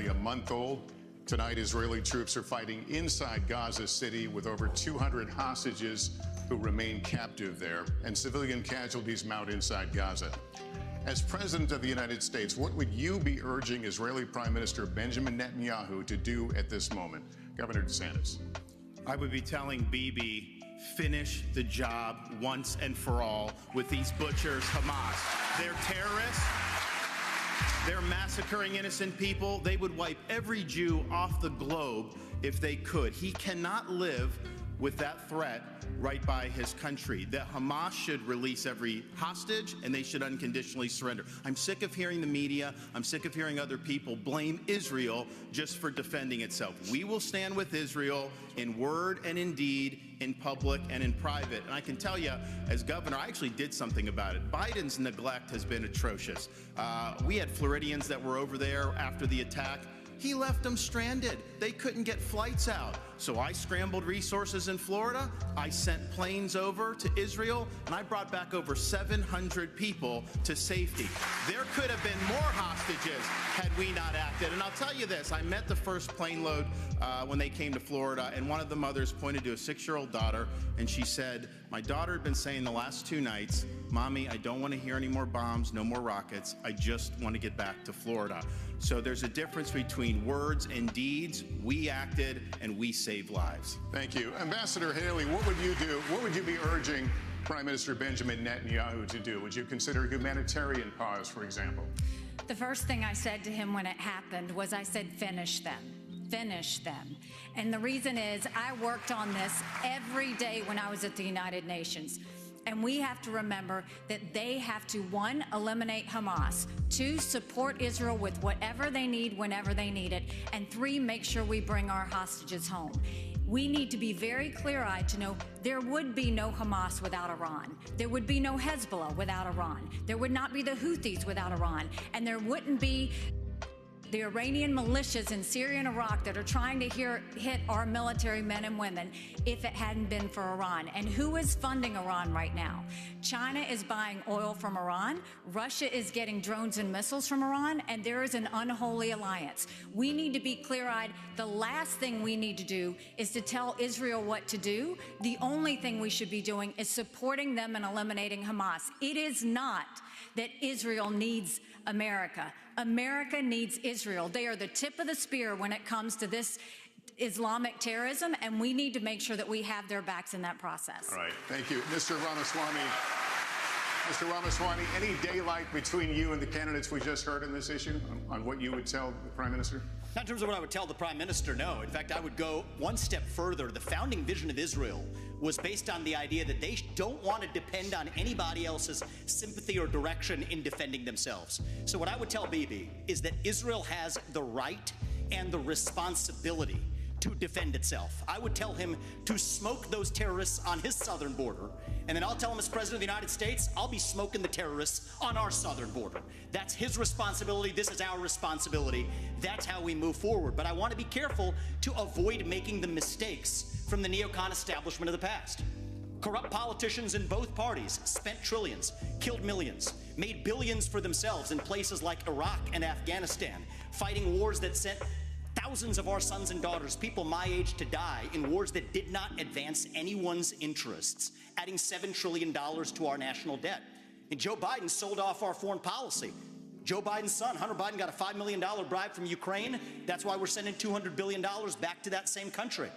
barely a month old. Tonight, Israeli troops are fighting inside Gaza City with over 200 hostages who remain captive there, and civilian casualties mount inside Gaza. As President of the United States, what would you be urging Israeli Prime Minister Benjamin Netanyahu to do at this moment? Governor DeSantis. I would be telling Bibi, finish the job once and for all with these butchers, Hamas. They're terrorists. They're massacring innocent people. They would wipe every Jew off the globe if they could. He cannot live with that threat right by his country. That Hamas should release every hostage and they should unconditionally surrender. I'm sick of hearing the media, I'm sick of hearing other people blame Israel just for defending itself. We will stand with Israel in word and in deed, in public and in private. And I can tell you, as governor, I actually did something about it. Biden's neglect has been atrocious. We had Floridians that were over there after the attack. He left them stranded. They couldn't get flights out. So I scrambled resources in Florida. I sent planes over to Israel, and I brought back over 700 people to safety. There could have been more hostages had we not acted. And I'll tell you this, I met the first plane load when they came to Florida, and one of the mothers pointed to a 6-year-old daughter, and she said, my daughter had been saying the last 2 nights, Mommy, I don't want to hear any more bombs, no more rockets. I just want to get back to Florida. So there's a difference between words and deeds. We acted and we saved lives. Thank you. Ambassador Haley, what would you do? What would you be urging Prime Minister Benjamin Netanyahu to do? Would you consider a humanitarian pause, for example? The first thing I said to him when it happened was I said, finish them. Finish them. And the reason is I worked on this every day when I was at the United Nations. And we have to remember that they have to, 1, eliminate Hamas, 2, support Israel with whatever they need whenever they need it, and 3, make sure we bring our hostages home. We need to be very clear-eyed to know there would be no Hamas without Iran. There would be no Hezbollah without Iran. There would not be the Houthis without Iran. And there wouldn't be the Iranian militias in Syria and Iraq that are trying to hit our military men and women if it hadn't been for Iran. And who is funding Iran right now? China is buying oil from Iran. Russia is getting drones and missiles from Iran. And there is an unholy alliance. We need to be clear-eyed. The last thing we need to do is to tell Israel what to do. The only thing we should be doing is supporting them and eliminating Hamas. It is not that Israel needs America. America needs Israel. They are the tip of the spear when it comes to this Islamic terrorism, and we need to make sure that we have their backs in that process. All right. Thank you. Mr. Ramaswamy. Mr. Ramaswamy, any daylight between you and the candidates we just heard in this issue on what you would tell the Prime Minister? Not in terms of what I would tell the Prime Minister, no. In fact, I would go one step further. The founding vision of Israel was based on the idea that they don't want to depend on anybody else's sympathy or direction in defending themselves. So what I would tell Bibi is that Israel has the right and the responsibility to defend itself. I would tell him to smoke those terrorists on his southern border, and then I'll tell him as President of the United States, I'll be smoking the terrorists on our southern border. That's his responsibility. This is our responsibility. That's how we move forward. But I want to be careful to avoid making the mistakes from the neocon establishment of the past. Corrupt politicians in both parties spent trillions, killed millions, made billions for themselves in places like Iraq and Afghanistan, fighting wars that sent thousands of our sons and daughters, people my age, to die in wars that did not advance anyone's interests, adding $7 trillion to our national debt. And Joe Biden sold off our foreign policy. Joe Biden's son, Hunter Biden, got a $5 million bribe from Ukraine. That's why we're sending $200 billion back to that same country.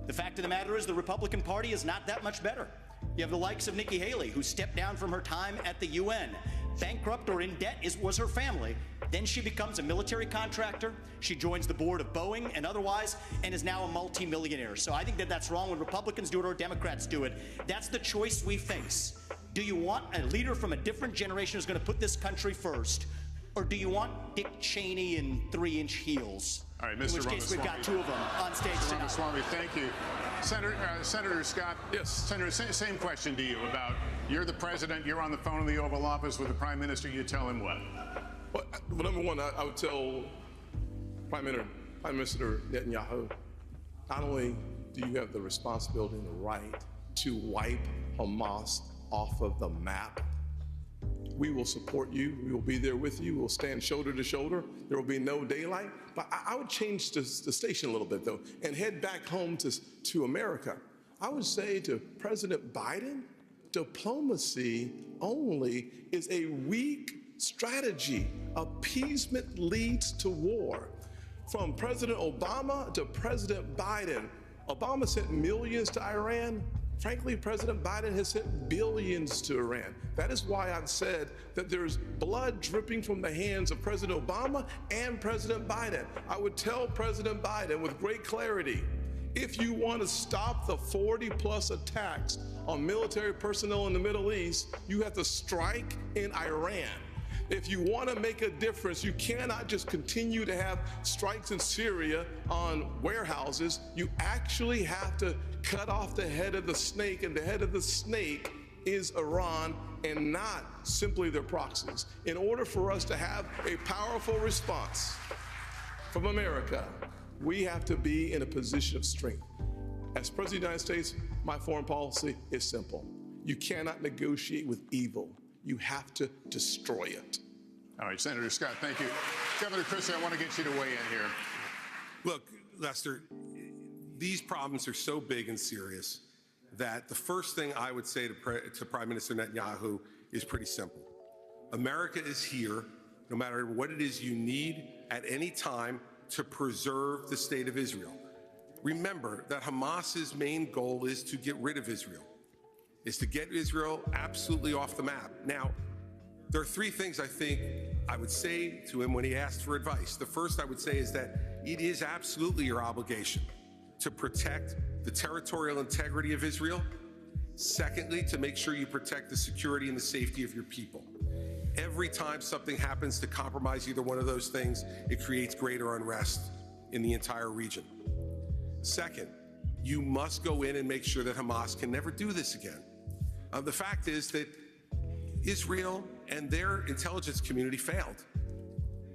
The fact of the matter is the Republican Party is not that much better. You have the likes of Nikki Haley, who stepped down from her time at the UN. Bankrupt or in debt was her family. Then she becomes a military contractor. She joins the board of Boeing and otherwise, and is now a multimillionaire. So I think that that's wrong when Republicans do it or Democrats do it. That's the choice we face. Do you want a leader from a different generation who's going to put this country first? Or do you want Dick Cheney in 3-inch heels? All right, Mr. In which case, we've got 2 of them on stage Mr. tonight. Ramaswamy, thank you. Senator Scott, yes. Senator, same question to you about you're the president, you're on the phone in the Oval Office with the Prime Minister, you tell him what? Well, number one, I would tell Prime Minister Netanyahu, not only do you have the responsibility and the right to wipe Hamas off of the map, We will support you. We will be there with you. We'll stand shoulder to shoulder. There will be no daylight. But I would change the station a little bit, though, and head back home to America. I would say to President Biden, diplomacy only is a weak strategy. Appeasement leads to war. From President Obama to President Biden, Obama sent millions to Iran. Frankly, President Biden has sent billions to Iran. That is why I've said that there's blood dripping from the hands of President Obama and President Biden. I would tell President Biden with great clarity, if you want to stop the 40+ attacks on military personnel in the Middle East, you have to strike in Iran. If you want to make a difference, you cannot just continue to have strikes in Syria on warehouses. You actually have to cut off the head of the snake, and the head of the snake is Iran and not simply their proxies. In order for us to have a powerful response from America, we have to be in a position of strength. As President of the United States, my foreign policy is simple. You cannot negotiate with evil. You have to destroy it. All right, Senator Scott, thank you. Governor Christie, I want to get you to weigh in here. Look, Lester, these problems are so big and serious that the first thing I would say to Prime Minister Netanyahu is pretty simple. America is here, no matter what it is you need at any time, to preserve the state of Israel. Remember that Hamas's main goal is to get rid of Israel, is to get Israel absolutely off the map. Now, there are three things I think I would say to him when he asked for advice. The first I would say is that it is absolutely your obligation to protect the territorial integrity of Israel. Secondly, to make sure you protect the security and the safety of your people. Every time something happens to compromise either one of those things, it creates greater unrest in the entire region. Second, you must go in and make sure that Hamas can never do this again. The fact is that Israel and their intelligence community failed.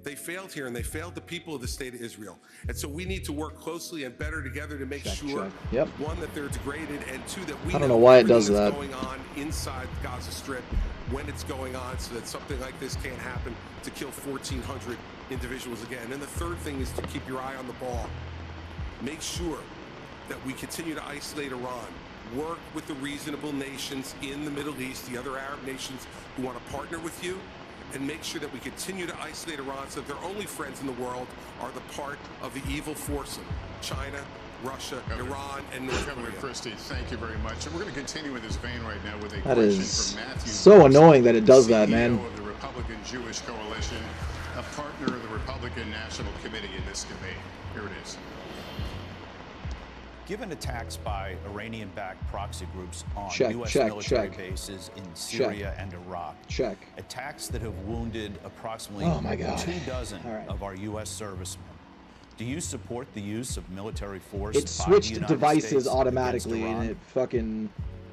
They failed here, and they failed the people of the state of Israel. And so we need to work closely and better together to make sure, Yep. one, that they're degraded, and two, that we I don't know why it does that. going on inside the Gaza Strip, when it's going on, so that something like this can't happen to kill 1,400 individuals again. And the third thing is to keep your eye on the ball. Make sure that we continue to isolate Iran. Work with the reasonable nations in the Middle East, the other Arab nations who want to partner with you, and make sure that we continue to isolate Iran so that their only friends in the world are the part of the evil foursome: China, Russia, Iran, and North Korea. Governor Christie, thank you very much. And we're going to continue in this vein right now with a That question is from Matthew. so annoying that it does that, CEO man. of the Republican Jewish Coalition, a partner of the Republican National Committee in this debate. Here it is. Given attacks by Iranian-backed proxy groups on U.S. check, military check. bases in Syria and Iraq, attacks that have wounded approximately 24 right. of our U.S. servicemen, do you support the use of military force? It by the switched United devices States automatically, against and Iran? it fucking...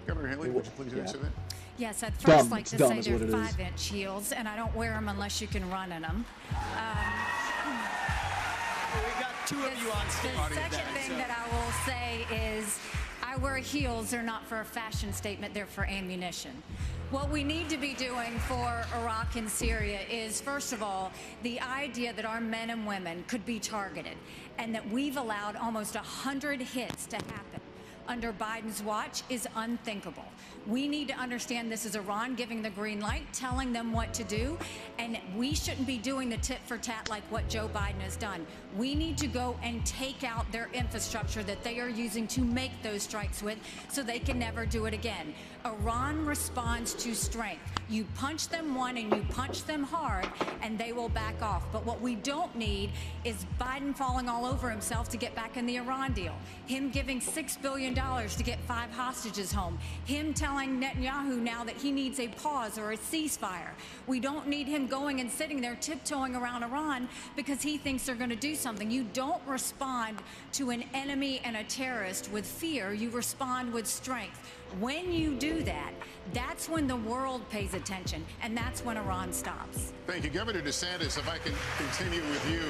Governor Haley, would you please answer that? Yes, I'd first like to say is they're what it is. 5-inch heels, and I don't wear them unless you can run in them. We got two of you on stage. The second thing that I will say is I wear heels. They're not for a fashion statement. They're for ammunition. What we need to be doing for Iraq and Syria is, first of all, the idea that our men and women could be targeted and that we've allowed almost 100 hits to happen under Biden's watch is unthinkable. We need to understand this is Iran giving the green light, telling them what to do, and we shouldn't be doing the tit for tat like what Joe Biden has done. We need to go and take out their infrastructure that they are using to make those strikes with so they can never do it again. Iran responds to strength. You punch them one and you punch them hard and they will back off. But what we don't need is Biden falling all over himself to get back in the Iran deal. Him giving $6 billion to get 5 hostages home. Him telling Netanyahu now that he needs a pause or a ceasefire. We don't need him going and sitting there tiptoeing around Iran because he thinks they're going to do something. You don't respond to an enemy and a terrorist with fear. You respond with strength. When you do that, that's when the world pays attention, and that's when Iran stops. Thank you. Governor DeSantis, if I can continue with you.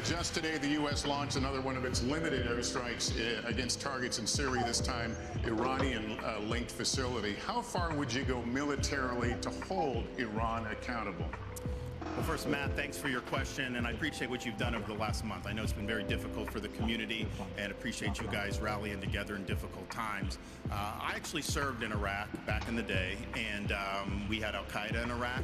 Just today, the U.S. launched another one of its limited airstrikes against targets in Syria, this time Iranian-linked facility. How far would you go militarily to hold Iran accountable? Well, first, Matt, thanks for your question, and I appreciate what you've done over the last month. I know it's been very difficult for the community, and appreciate you guys rallying together in difficult times. I actually served in Iraq back in the day, and we had al-Qaeda in Iraq.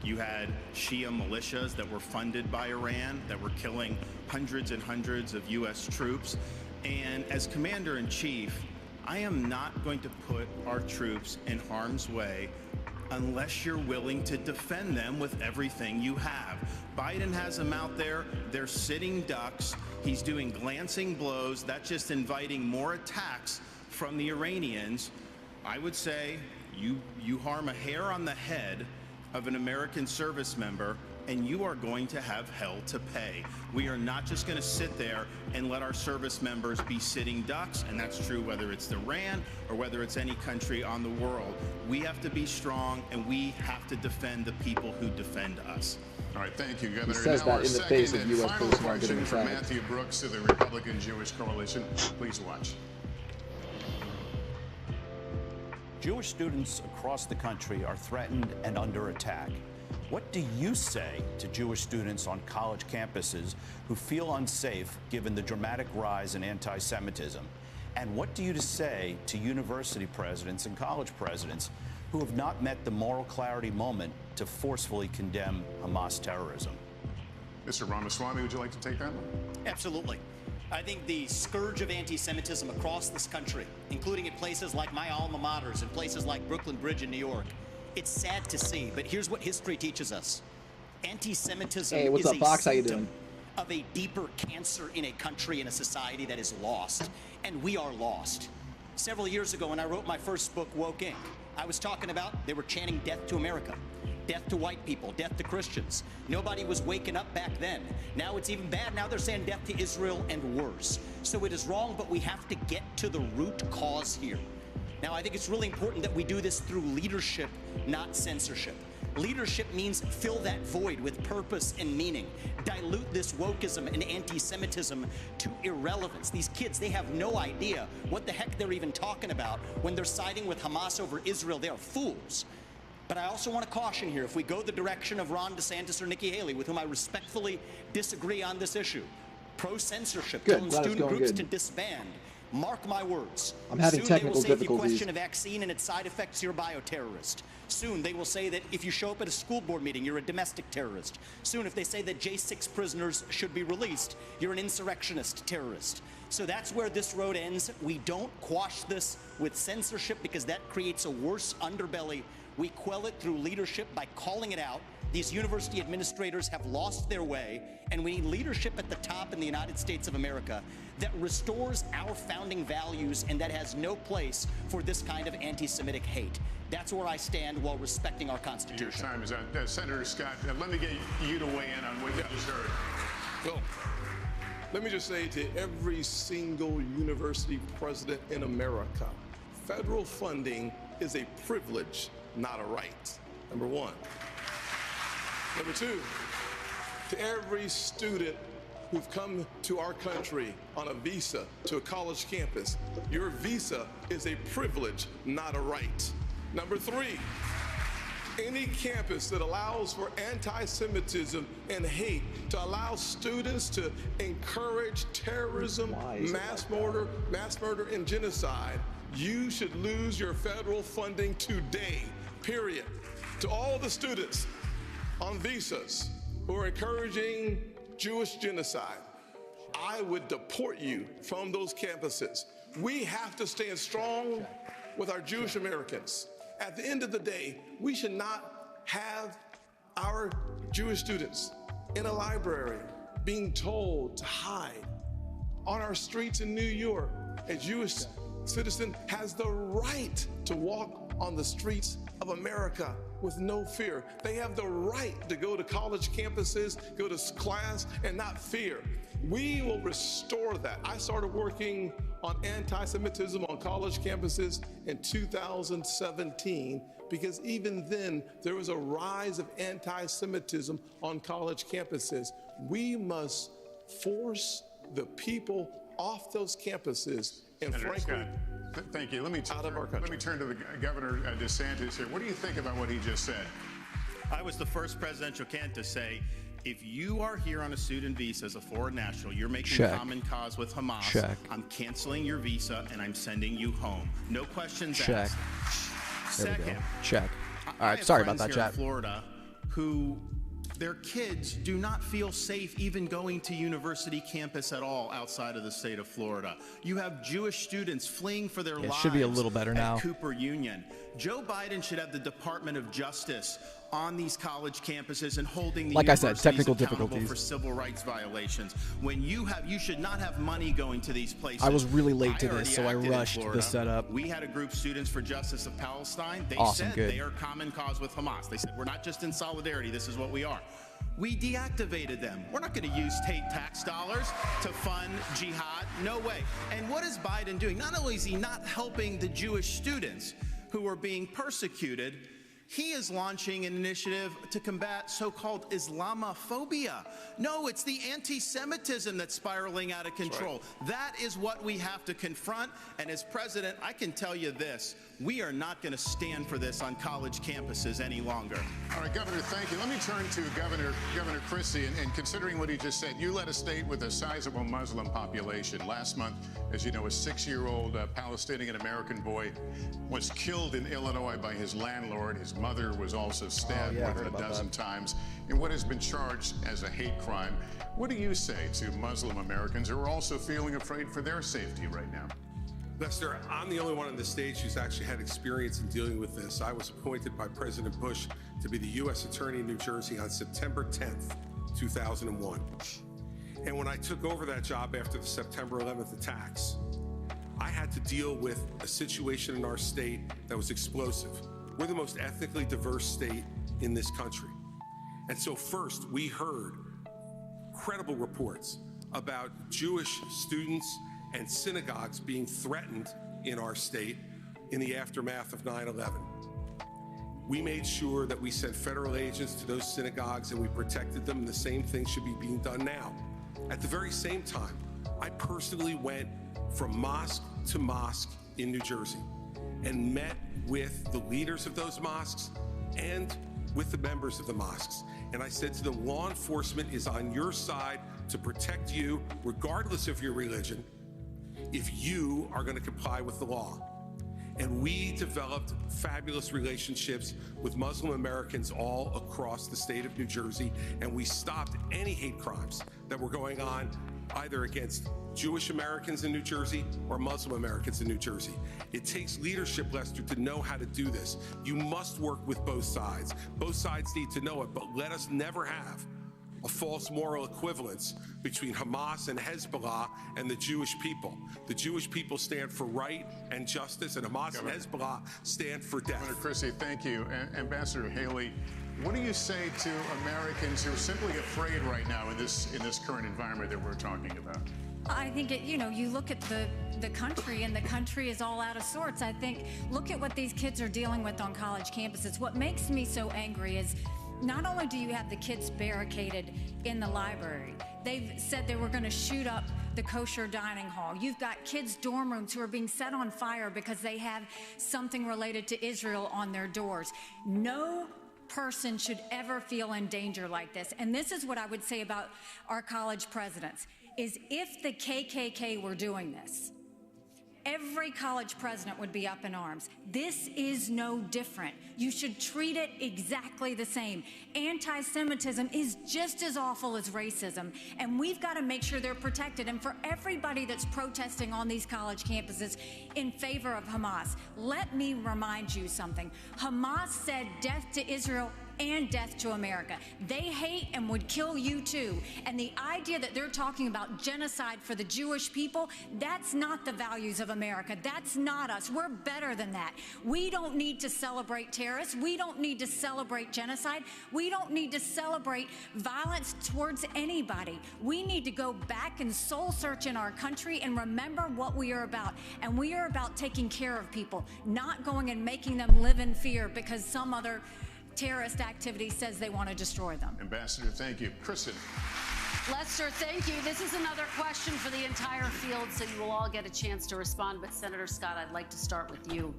You had Shia militias that were funded by Iran that were killing hundreds and hundreds of U.S. troops. And as Commander-in-Chief, I am not going to put our troops in harm's way unless you're willing to defend them with everything you have. Biden has them out there. They're sitting ducks. He's doing glancing blows. That's just inviting more attacks from the Iranians. I would say you harm a hair on the head of an American service member, and you are going to have hell to pay. We are not just going to sit there and let our service members be sitting ducks, and that's true whether it's Iran or whether it's any country on the world. We have to be strong, and we have to defend the people who defend us. All right, thank you, Governor. He says that in the face of U.S. Final personnel getting question from attacked. Matthew Brooks of the Republican Jewish Coalition. Please watch. Jewish students across the country are threatened and under attack. What do you say to Jewish students on college campuses who feel unsafe given the dramatic rise in anti-Semitism? And what do you say to university presidents and college presidents who have not met the moral clarity moment to forcefully condemn Hamas terrorism? Mr. Ramaswamy, would you like to take that one? Absolutely. I think the scourge of anti-Semitism across this country, including in places like my alma maters and places like Brooklyn Bridge in New York, it's sad to see, but here's what history teaches us. Anti-Semitism is a symptom of a deeper cancer in a country and a society that is lost, and we are lost. Several years ago when I wrote my first book, Woke Inc., I was talking about they were chanting death to America, death to white people, death to Christians. Nobody was waking up back then. Now it's even bad. Now they're saying death to Israel and worse. So it is wrong, but we have to get to the root cause here. Now, I think it's really important that we do this through leadership, not censorship. Leadership means fill that void with purpose and meaning. Dilute this wokeism and anti-Semitism to irrelevance. These kids, they have no idea what the heck they're even talking about when they're siding with Hamas over Israel. They are fools. But I also want to caution here, if we go the direction of Ron DeSantis or Nikki Haley, with whom I respectfully disagree on this issue, pro-censorship, telling student groups to disband, mark my words. I'm having technical difficulties. Soon they will say if you question a vaccine and its side effects, you're a bioterrorist. Soon they will say that if you show up at a school board meeting, you're a domestic terrorist. Soon if they say that J6 prisoners should be released, you're an insurrectionist terrorist. So that's where this road ends. We don't quash this with censorship because that creates a worse underbelly. We quell it through leadership by calling it out. These university administrators have lost their way, and we need leadership at the top in the United States of America that restores our founding values and that has no place for this kind of anti-Semitic hate. That's where I stand while respecting our Constitution. Your time is up. Senator Scott, let me get you to weigh in on what you just heard. Go. Let me just say to every single university president in America, federal funding is a privilege, not a right. Number one. Number two, to every student who've come to our country on a visa to a college campus, your visa is a privilege, not a right. Number three, any campus that allows for anti-Semitism and hate, to allow students to encourage terrorism, mass murder, and genocide, you should lose your federal funding today, period. To all the students on visas who are encouraging Jewish genocide, I would deport you from those campuses. We have to stand strong with our Jewish Americans. At the end of the day, we should not have our Jewish students in a library being told to hide. On our streets in New York, a Jewish citizen has the right to walk on the streets of America with no fear. They have the right to go to college campuses, go to class, and not fear. We will restore that. I started working on anti-Semitism on college campuses in 2017 because even then there was a rise of anti-Semitism on college campuses. We must force the people off those campuses and Senator frankly, Scott, thank you. Let me turn to the Governor DeSantis here. What do you think about what he just said? I was the first presidential candidate to say, if you are here on a student visa as a foreign national, you're making common cause with Hamas. I'm canceling your visa and I'm sending you home. No questions asked. Second, All right, sorry about that, chat. In Florida, who their kids do not feel safe even going to university campus at all outside of the state of Florida. You have Jewish students fleeing for their lives. Should be a little better now. Cooper Union. Joe Biden should have the Department of Justice on these college campuses and holding the like I said, technical accountable difficulties for civil rights violations. When you should not have money going to these places. I was really late to this, so I rushed the setup. We had a group, Students for Justice of Palestine. They said they are common cause with Hamas. They said, we're not just in solidarity, this is what we are. We deactivated them. We're not going to use state tax dollars to fund jihad. No way. And what is Biden doing? Not only is he not helping the Jewish students who are being persecuted, he is launching an initiative to combat so-called Islamophobia. No, it's the anti-Semitism that's spiraling out of control. Right. That is what we have to confront. And as president, I can tell you this, we are not going to stand for this on college campuses any longer. All right, Governor, thank you. Let me turn to Governor Christie, and considering what he just said, you led a state with a sizable Muslim population. Last month, as you know, a 6-year-old Palestinian-American boy was killed in Illinois by his landlord. His mother was also stabbed more than a dozen times in what has been charged as a hate crime. What do you say to Muslim Americans who are also feeling afraid for their safety right now? Lester, I'm the only one on the stage who's actually had experience in dealing with this. I was appointed by President Bush to be the U.S. Attorney in New Jersey on September 10th, 2001. And when I took over that job after the September 11th attacks, I had to deal with a situation in our state that was explosive. We're the most ethnically diverse state in this country. And so first, we heard credible reports about Jewish students and synagogues being threatened in our state in the aftermath of 9/11. We made sure that we sent federal agents to those synagogues and we protected them, and the same thing should be being done now. At the very same time, I personally went from mosque to mosque in New Jersey and met with the leaders of those mosques and with the members of the mosques. And I said to them, law enforcement is on your side to protect you, regardless of your religion, if you are going to comply with the law. And we developed fabulous relationships with Muslim Americans all across the state of New Jersey, and we stopped any hate crimes that were going on either against Jewish Americans in New Jersey or Muslim Americans in New Jersey. It takes leadership, Lester, to know how to do this. You must work with both sides. Both sides need to know it, but let us never have a false moral equivalence between Hamas and Hezbollah and the Jewish people. The Jewish people stand for right and justice, and Hamas and Hezbollah stand for death. Governor Christie, thank you. Ambassador Haley, what do you say to Americans who are simply afraid right now in this current environment that we're talking about? I think, you look at the country, and the country is all out of sorts. I think, look at what these kids are dealing with on college campuses. What makes me so angry is not only do you have the kids barricaded in the library, they've said they were going to shoot up the kosher dining hall. You've got kids' dorm rooms who are being set on fire because they have something related to Israel on their doors. No person should ever feel in danger like this. And this is what I would say about our college presidents, is if the KKK were doing this, every college president would be up in arms. This is no different. You should treat it exactly the same. Anti-Semitism is just as awful as racism, and we've got to make sure they're protected. And for everybody that's protesting on these college campuses in favor of Hamas, let me remind you something. Hamas said death to Israel and death to America. They hate and would kill you too. And the idea that they're talking about genocide for the Jewish people, that's not the values of America. That's not us. We're better than that. We don't need to celebrate terrorists. We don't need to celebrate genocide. We don't need to celebrate violence towards anybody. We need to go back and soul search in our country and remember what we are about. And we are about taking care of people, not going and making them live in fear because some other terrorist activity says they want to destroy them. Ambassador, thank you. Kristen. Lester, thank you. This is another question for the entire field, so you will all get a chance to respond. But Senator Scott, I'd like to start with you.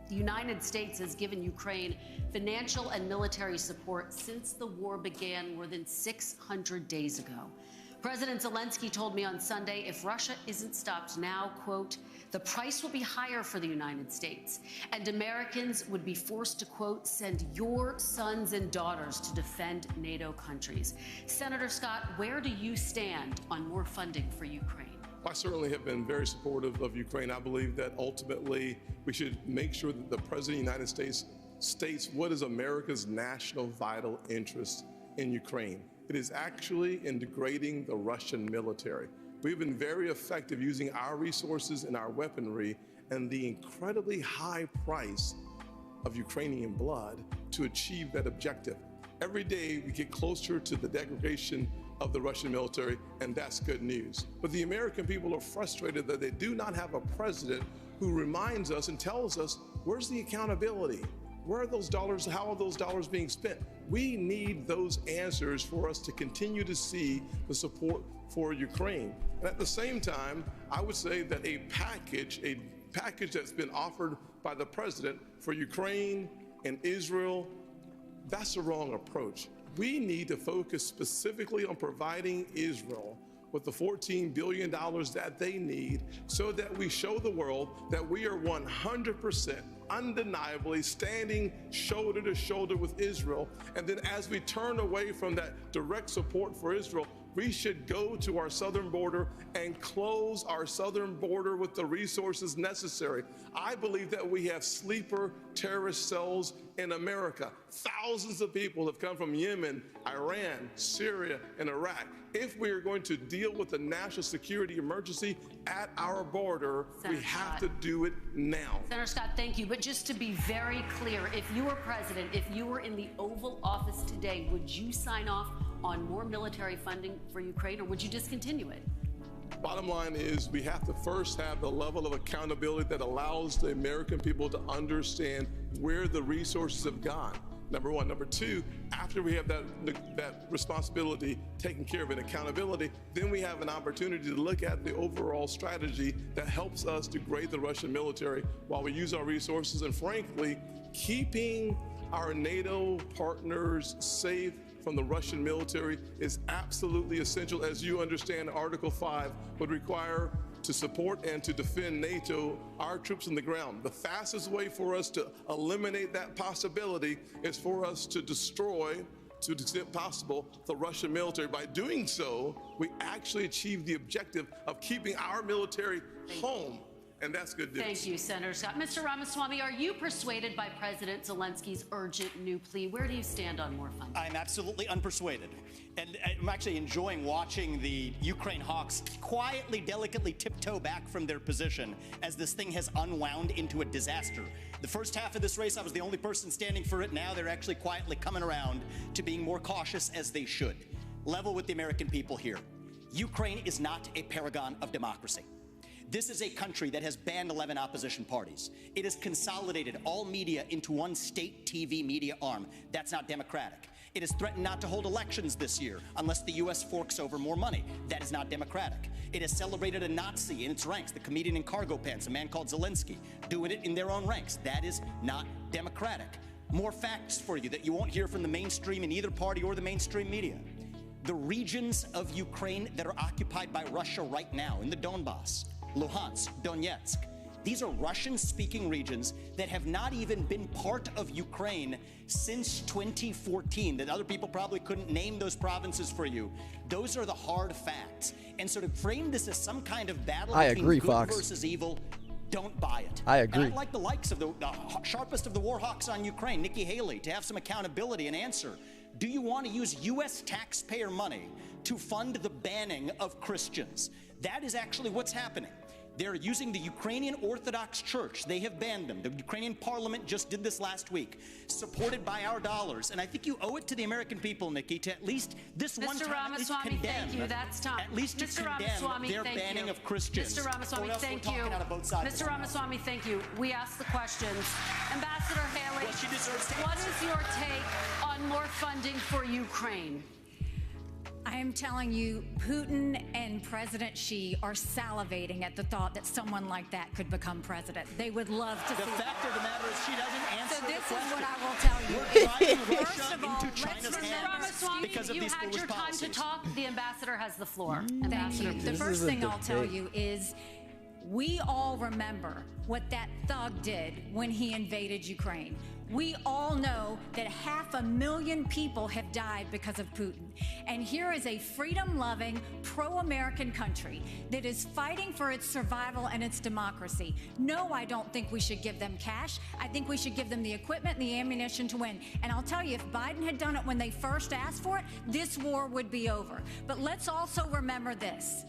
The United States has given Ukraine financial and military support since the war began more than 600 days ago. President Zelensky told me on Sunday if Russia isn't stopped now, quote, the price will be higher for the United States, and Americans would be forced to, quote, send your sons and daughters to defend NATO countries. Senator Scott, where do you stand on more funding for Ukraine? I certainly have been very supportive of Ukraine. I believe that ultimately we should make sure that the President of the United States states what is America's national vital interest in Ukraine. It is actually in degrading the Russian military. We've been very effective using our resources and our weaponry and the incredibly high price of Ukrainian blood to achieve that objective. Every day we get closer to the degradation of the Russian military, and that's good news. But the American people are frustrated that they do not have a president who reminds us and tells us, where's the accountability? Where are those dollars? How are those dollars being spent? We need those answers for us to continue to see the support for Ukraine. And at the same time, I would say that a package that's been offered by the president for Ukraine and Israel, that's the wrong approach. We need to focus specifically on providing Israel with the $14 billion that they need so that we show the world that we are 100% undeniably standing shoulder to shoulder with Israel. And then as we turn away from that direct support for Israel, we should go to our southern border and close our southern border with the resources necessary. I believe that we have sleeper terrorist cells in America. Thousands of people have come from Yemen, Iran, Syria, and Iraq. If we are going to deal with the national security emergency at our border, we have to do it now. Senator Scott, thank you. But just to be very clear, if you were president, if you were in the Oval Office today, would you sign off on more military funding for Ukraine, or would you discontinue it? Bottom line is we have to first have the level of accountability that allows the American people to understand where the resources have gone. Number one. Number two, after we have that responsibility taken care of and accountability, then we have an opportunity to look at the overall strategy that helps us degrade the Russian military while we use our resources and, frankly, keeping our NATO partners safe from the Russian military is absolutely essential. As you understand, Article 5 would require to support and to defend NATO, our troops on the ground. The fastest way for us to eliminate that possibility is for us to destroy, to the extent possible, the Russian military. By doing so, we actually achieve the objective of keeping our military home. And that's good news. Thank you, Senator Scott. Mr. Ramaswamy, are you persuaded by President Zelensky's urgent new plea? Where do you stand on more funding? I'm absolutely unpersuaded. And I'm actually enjoying watching the Ukraine hawks quietly, delicately tiptoe back from their position as this thing has unwound into a disaster. The first half of this race, I was the only person standing for it. Now they're actually quietly coming around to being more cautious, as they should. Level with the American people here. Ukraine is not a paragon of democracy. This is a country that has banned 11 opposition parties. It has consolidated all media into one state TV media arm. That's not democratic. It has threatened not to hold elections this year unless the U.S. forks over more money. That is not democratic. It has celebrated a Nazi in its ranks, the comedian in cargo pants, a man called Zelensky, doing it in their own ranks. That is not democratic. More facts for you that you won't hear from the mainstream in either party or the mainstream media. The regions of Ukraine that are occupied by Russia right now in the Donbass, Luhansk, Donetsk. These are Russian-speaking regions that have not even been part of Ukraine since 2014, that other people probably couldn't name those provinces for you. Those are the hard facts. And so to frame this as some kind of battle between good versus evil, Don't buy it. I agree. And I'd like the likes of the sharpest of the war hawks on Ukraine, Nikki Haley, to have some accountability and answer. Do you want to use U.S. taxpayer money to fund the banning of Christians? That is actually what's happening. They're using the Ukrainian Orthodox Church. They have banned them. The Ukrainian parliament just did this last week, supported by our dollars. And I think you owe it to the American people, Nikki, to at least this one time at least condemn. Thank you. That's time. At least to condemn their banning of Christians. Mr. Ramaswamy, thank you. Mr. Ramaswamy, thank you. We asked the questions. Ambassador Haley, well, she deserves to what answer. is your take on more funding for Ukraine? I am telling you, Putin and President Xi are salivating at the thought that someone like that could become president. They would love to see The fact of the matter is she doesn't answer So this the question. is what I will tell you. We're driving First Russia of all, into let's China's remember, hands Ramaswamy, because of you these had foolish your time policies. to talk. The ambassador has the floor. Thank Ambassador, you. The please. first thing I'll tell you is we all remember what that thug did when he invaded Ukraine. We all know that 500,000 people have died because of Putin. And here is a freedom-loving, pro-American country that is fighting for its survival and its democracy. No, I don't think we should give them cash. I think we should give them the equipment and the ammunition to win. And I'll tell you, if Biden had done it when they first asked for it, this war would be over. But let's also remember this.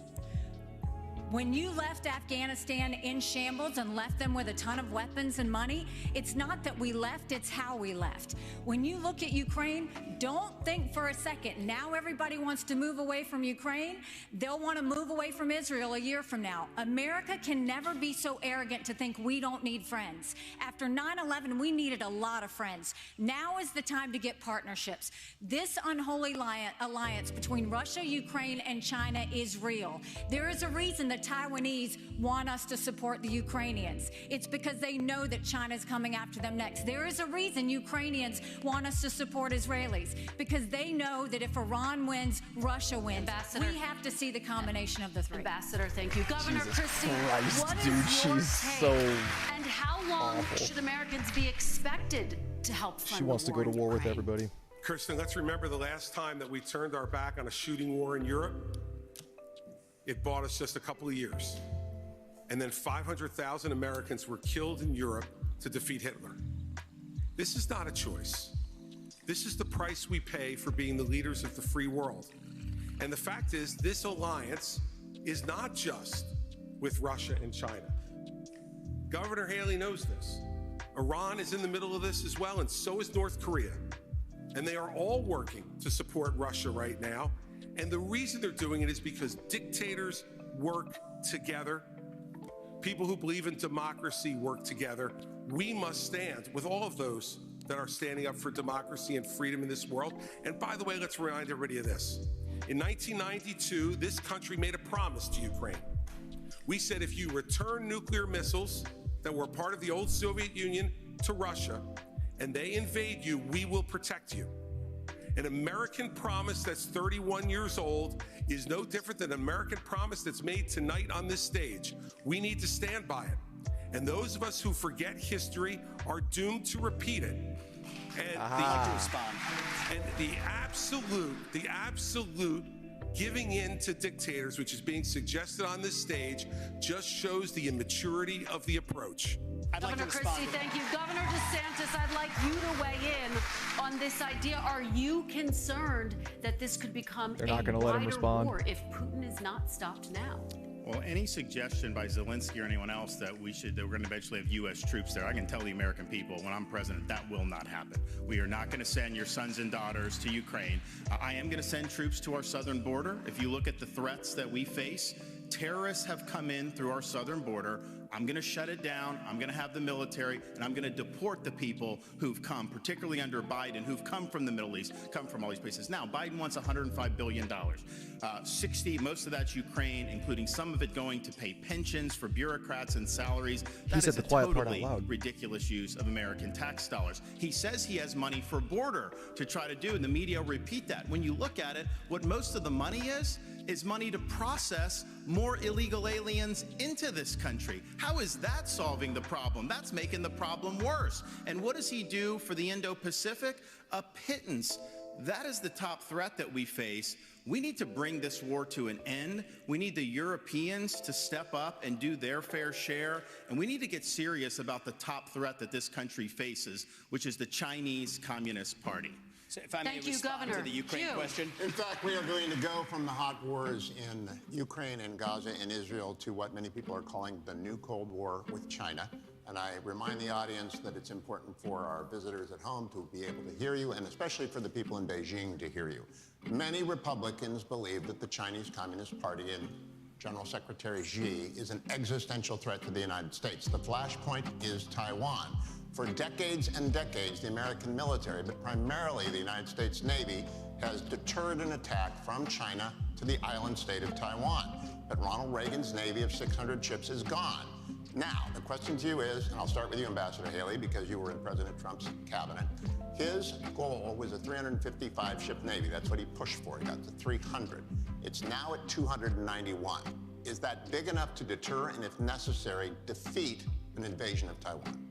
When you left Afghanistan in shambles and left them with a ton of weapons and money, it's not that we left, it's how we left. When you look at Ukraine, don't think for a second, now everybody wants to move away from Ukraine. They'll want to move away from Israel a year from now. America can never be so arrogant to think we don't need friends. After 9/11, we needed a lot of friends. Now is the time to get partnerships. This unholy alliance between Russia, Ukraine, and China is real. There is a reason the Taiwanese want us to support the Ukrainians. It's because they know that China's coming after them next. There is a reason Ukrainians want us to support Israelis, because they know that if Iran wins, Russia wins. Ambassador. We have to see the combination of the three. Ambassador, thank you. Governor Jesus Christie, Christ, what is dude, your she's take? so And how long awful. should Americans be expected to help fund She wants the to go to in war with Ukraine? everybody. Kirsten, let's remember the last time that we turned our back on a shooting war in Europe. It bought us just a couple of years. And then 500,000 Americans were killed in Europe to defeat Hitler. This is not a choice. This is the price we pay for being the leaders of the free world. And the fact is, this alliance is not just with Russia and China. Governor Haley knows this. Iran is in the middle of this as well, and so is North Korea. And they are all working to support Russia right now. And the reason they're doing it is because dictators work together. People who believe in democracy work together. We must stand with all of those that are standing up for democracy and freedom in this world. And by the way, let's remind everybody of this. In 1992, this country made a promise to Ukraine. We said if you return nuclear missiles that were part of the old Soviet Union to Russia and they invade you, we will protect you. An American promise that's 31 years old is no different than an American promise that's made tonight on this stage. We need to stand by it. And those of us who forget history are doomed to repeat it. And the absolute giving in to dictators, which is being suggested on this stage, just shows the immaturity of the approach. Governor Christie, thank you. Governor DeSantis, I'd like you to weigh in on this idea. Are you concerned that this could become They're not going to let him respond. war if Putin is not stopped now? Well, any suggestion by Zelensky or anyone else that we're going to eventually have U.S. troops there, I can tell the American people when I'm president that will not happen. We are not going to send your sons and daughters to Ukraine. I am going to send troops to our southern border. If you look at the threats that we face, terrorists have come in through our southern border. I'm going to shut it down. I'm going to have the military, and I'm going to deport the people who've come, particularly under Biden, who've come from the Middle East, come from all these places. Now, Biden wants $105 billion. 60, most of that's Ukraine, including some of it going to pay pensions for bureaucrats and salaries. That is a totally ridiculous use of American tax dollars. He says he has money for border to try to do, and the media repeat that. When you look at it, what most of the money is money to process more illegal aliens into this country. How is that solving the problem? That's making the problem worse. And what does he do for the Indo-Pacific? A pittance. That is the top threat that we face. we need to bring this war to an end. We need the Europeans to step up and do their fair share. And we need to get serious about the top threat that this country faces, which is the Chinese Communist Party. So if I may respond to the Ukraine question. In fact, we are going to go from the hot wars in Ukraine and Gaza and Israel to what many people are calling the new Cold War with China. And I remind the audience that it's important for our visitors at home to be able to hear you, and especially for the people in Beijing to hear you. Many Republicans believe that the Chinese Communist Party and General Secretary Xi is an existential threat to the United States. The flashpoint is Taiwan. For decades and decades, the American military, but primarily the United States Navy, has deterred an attack from China to the island state of Taiwan. But Ronald Reagan's Navy of 600 ships is gone. Now, the question to you is, and I'll start with you, Ambassador Haley, because you were in President Trump's cabinet. His goal was a 355-ship Navy. That's what he pushed for. He got to 300. It's now at 291. Is that big enough to deter and, if necessary, defeat an invasion of Taiwan?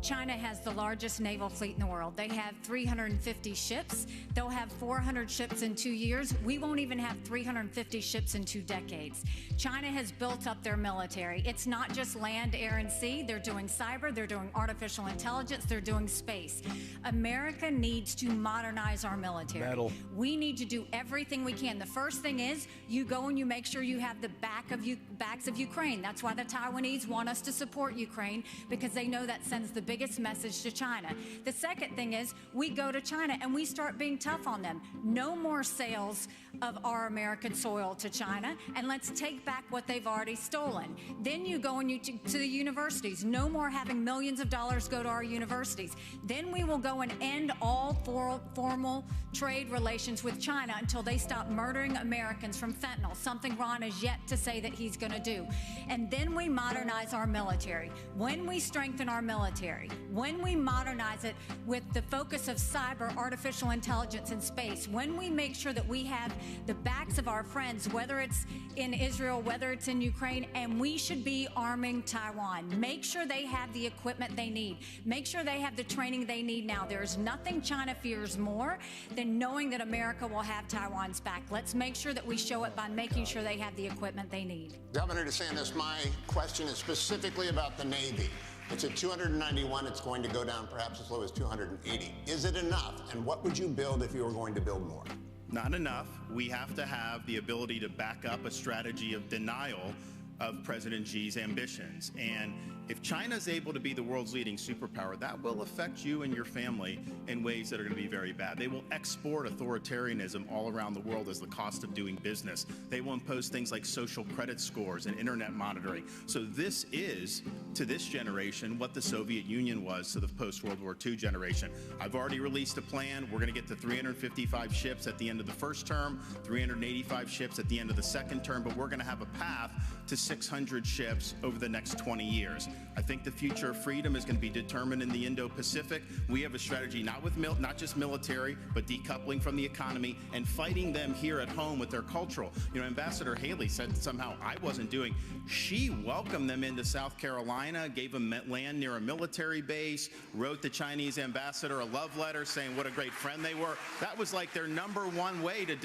China has the largest naval fleet in the world. They have 350 ships. They'll have 400 ships in 2 years. We won't even have 350 ships in 2 decades. China has built up their military. It's not just land, air, and sea. They're doing cyber. They're doing artificial intelligence. They're doing space. America needs to modernize our military. We need to do everything we can. The first thing is you go and you make sure you have the backs of Ukraine. That's why the Taiwanese want us to support Ukraine, because they know that sends the biggest message to China. The second thing is we go to China and we start being tough on them. No more sales of our American soil to China, and let's take back what they've already stolen. Then you go and to the universities. No more having millions of dollars go to our universities. Then we will go and end all formal trade relations with China until they stop murdering Americans from fentanyl, something Ron has yet to say that he's going to do. And then we modernize our military. When we strengthen our military, when we modernize it with the focus of cyber, artificial intelligence, and space, when we make sure that we have the backs of our friends, whether it's in Israel, whether it's in Ukraine, and we should be arming Taiwan. Make sure they have the equipment they need. Make sure they have the training they need now. There is nothing China fears more than knowing that America will have Taiwan's back. Let's make sure that we show it by making sure they have the equipment they need. Governor DeSantis, my question is specifically about the Navy. It's at 291. It's going to go down perhaps as low as 280. Is it enough? And what would you build if you were going to build more? Not enough. We have to have the ability to back up a strategy of denial of President Xi's ambitions. And if China's able to be the world's leading superpower, that will affect you and your family in ways that are going to be very bad. They will export authoritarianism all around the world as the cost of doing business. They will impose things like social credit scores and internet monitoring. So this is, to this generation, what the Soviet Union was to the post-World War II generation. I've already released a plan. We're going to get to 355 ships at the end of the first term, 385 ships at the end of the second term, but we're going to have a path to 600 ships over the next 20 years. I think the future of freedom is going to be determined in the Indo-Pacific. We have a strategy not just military, but decoupling from the economy and fighting them here at home with their cultural. You know, Ambassador Haley said somehow I wasn't doing. She welcomed them into South Carolina, gave them land near a military base, wrote the Chinese ambassador a love letter saying what a great friend they were. That was like their #1 way to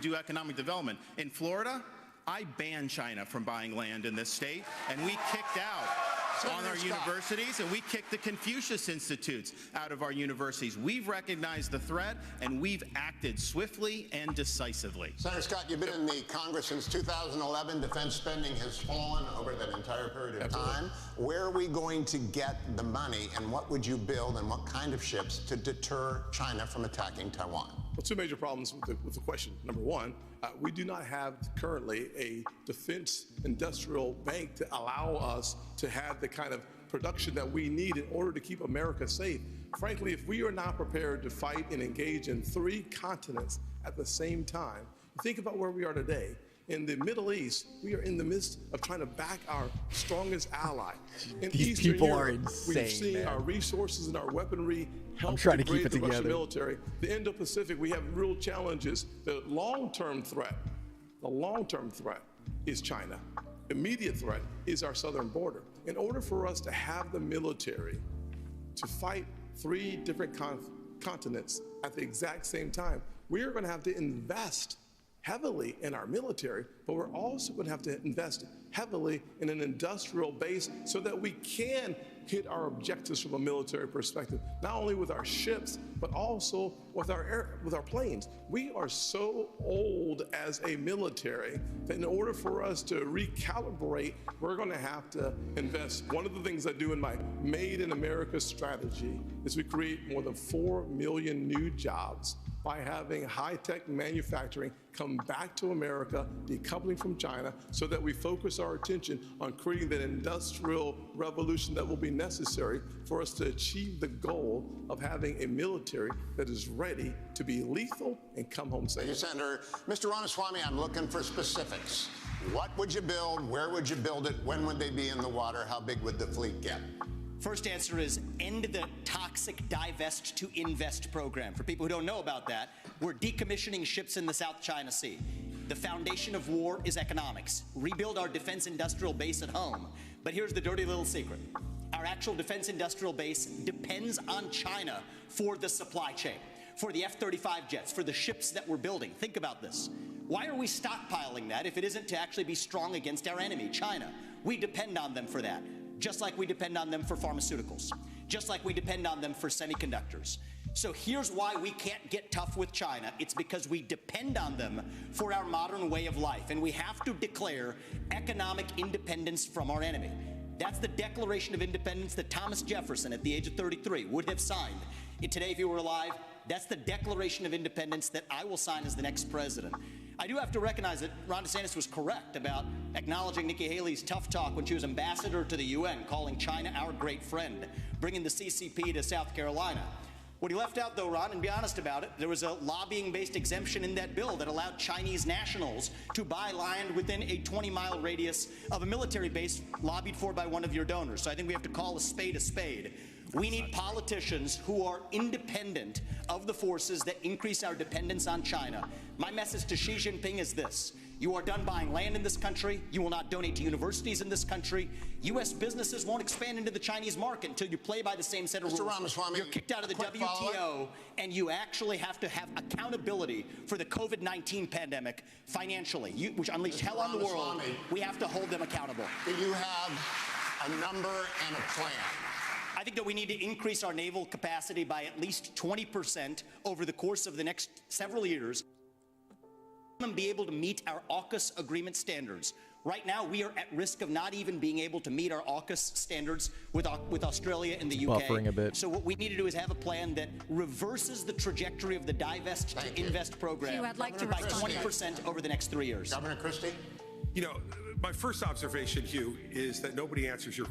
do economic development. In Florida, I banned China from buying land in this state, and we kicked out on our universities, and we kicked the Confucius Institutes out of our universities. We've recognized the threat, and we've acted swiftly and decisively. Senator Scott, you've been in the Congress since 2011. Defense spending has fallen over that entire period of time. Where are we going to get the money, and what would you build, and what kind of ships to deter China from attacking Taiwan? Well, two major problems with the question. Number one, we do not have currently a defense industrial bank to allow us to have the kind of production that we need in order to keep America safe. Frankly, if we are not prepared to fight and engage in 3 continents at the same time, think about where we are today. In the Middle East, we are in the midst of trying to back our strongest ally. In These Eastern people Europe, are insane, we've seen our resources and our weaponry help trying to keep degrade it the Russian together. military. The Indo-Pacific, we have real challenges. The long-term threat is China. Immediate threat is our southern border. In order for us to have the military to fight 3 different continents at the exact same time, we are going to have to invest heavily in our military, but we're also going to have to invest heavily in an industrial base so that we can hit our objectives from a military perspective, not only with our ships, but also with our planes. We are so old as a military that in order for us to recalibrate, we're going to have to invest. One of the things I do in my Made in America strategy is we create more than 4 million new jobs by having high-tech manufacturing come back to America, decoupling from China, so that we focus our attention on creating that industrial revolution that will be necessary for us to achieve the goal of having a military that is ready to be lethal and come home safe. Thank you, Senator. Mr. Ramaswamy, I'm looking for specifics. What would you build? Where would you build it? When would they be in the water? How big would the fleet get? First answer is end the toxic divest to invest program. For people who don't know about that, we're decommissioning ships in the South China Sea. The foundation of war is economics. Rebuild our defense industrial base at home. But here's the dirty little secret. Our actual defense industrial base depends on China for the supply chain, for the F-35 jets, for the ships that we're building. Think about this. Why are we stockpiling that if it isn't to actually be strong against our enemy, China? We depend on them for that. Just like we depend on them for pharmaceuticals, just like we depend on them for semiconductors. So here's why we can't get tough with China. It's because we depend on them for our modern way of life, and we have to declare economic independence from our enemy. That's the Declaration of Independence that Thomas Jefferson, at the age of 33, would have signed. And today, if he were alive, that's the Declaration of Independence that I will sign as the next president. I do have to recognize that Ron DeSantis was correct about acknowledging Nikki Haley's tough talk when she was ambassador to the UN, calling China our great friend, bringing the CCP to South Carolina. What he left out, though, Ron, and be honest about it, there was a lobbying-based exemption in that bill that allowed Chinese nationals to buy land within a 20-mile radius of a military base lobbied for by one of your donors. So I think we have to call a spade a spade. We need politicians who are independent of the forces that increase our dependence on China. My message to Xi Jinping is this. You are done buying land in this country. You will not donate to universities in this country. U.S. businesses won't expand into the Chinese market until you play by the same set of rules. Ramaswamy, you're kicked out of the WTO, and you actually have to have accountability for the COVID-19 pandemic financially, which unleashed hell on the world. We have to hold them accountable. Do you have a number and a plan? I think that we need to increase our naval capacity by at least 20% over the course of the next several years and be able to meet our AUKUS agreement standards. Right now, we are at risk of not even being able to meet our AUKUS standards with Australia and the UK. Buffering a bit. So what we need to do is have a plan that reverses the trajectory of the divest to invest program I'd like to by 20% over the next 3 years. Governor Christie? You know, my first observation, Hugh, is that nobody answers your.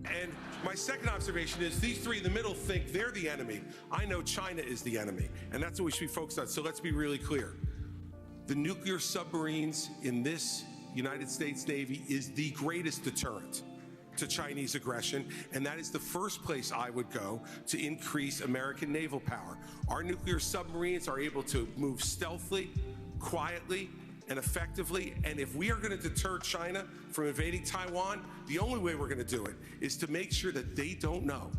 And my second observation is these three in the middle think they're the enemy. I know China is the enemy, and that's what we should be focused on. So let's be really clear. The nuclear submarines in this United States Navy is the greatest deterrent to Chinese aggression, and that is the first place I would go to increase American naval power. Our nuclear submarines are able to move stealthily, quietly, and effectively, and if we are going to deter China from invading Taiwan, the only way we're going to do it is to make sure that they don't know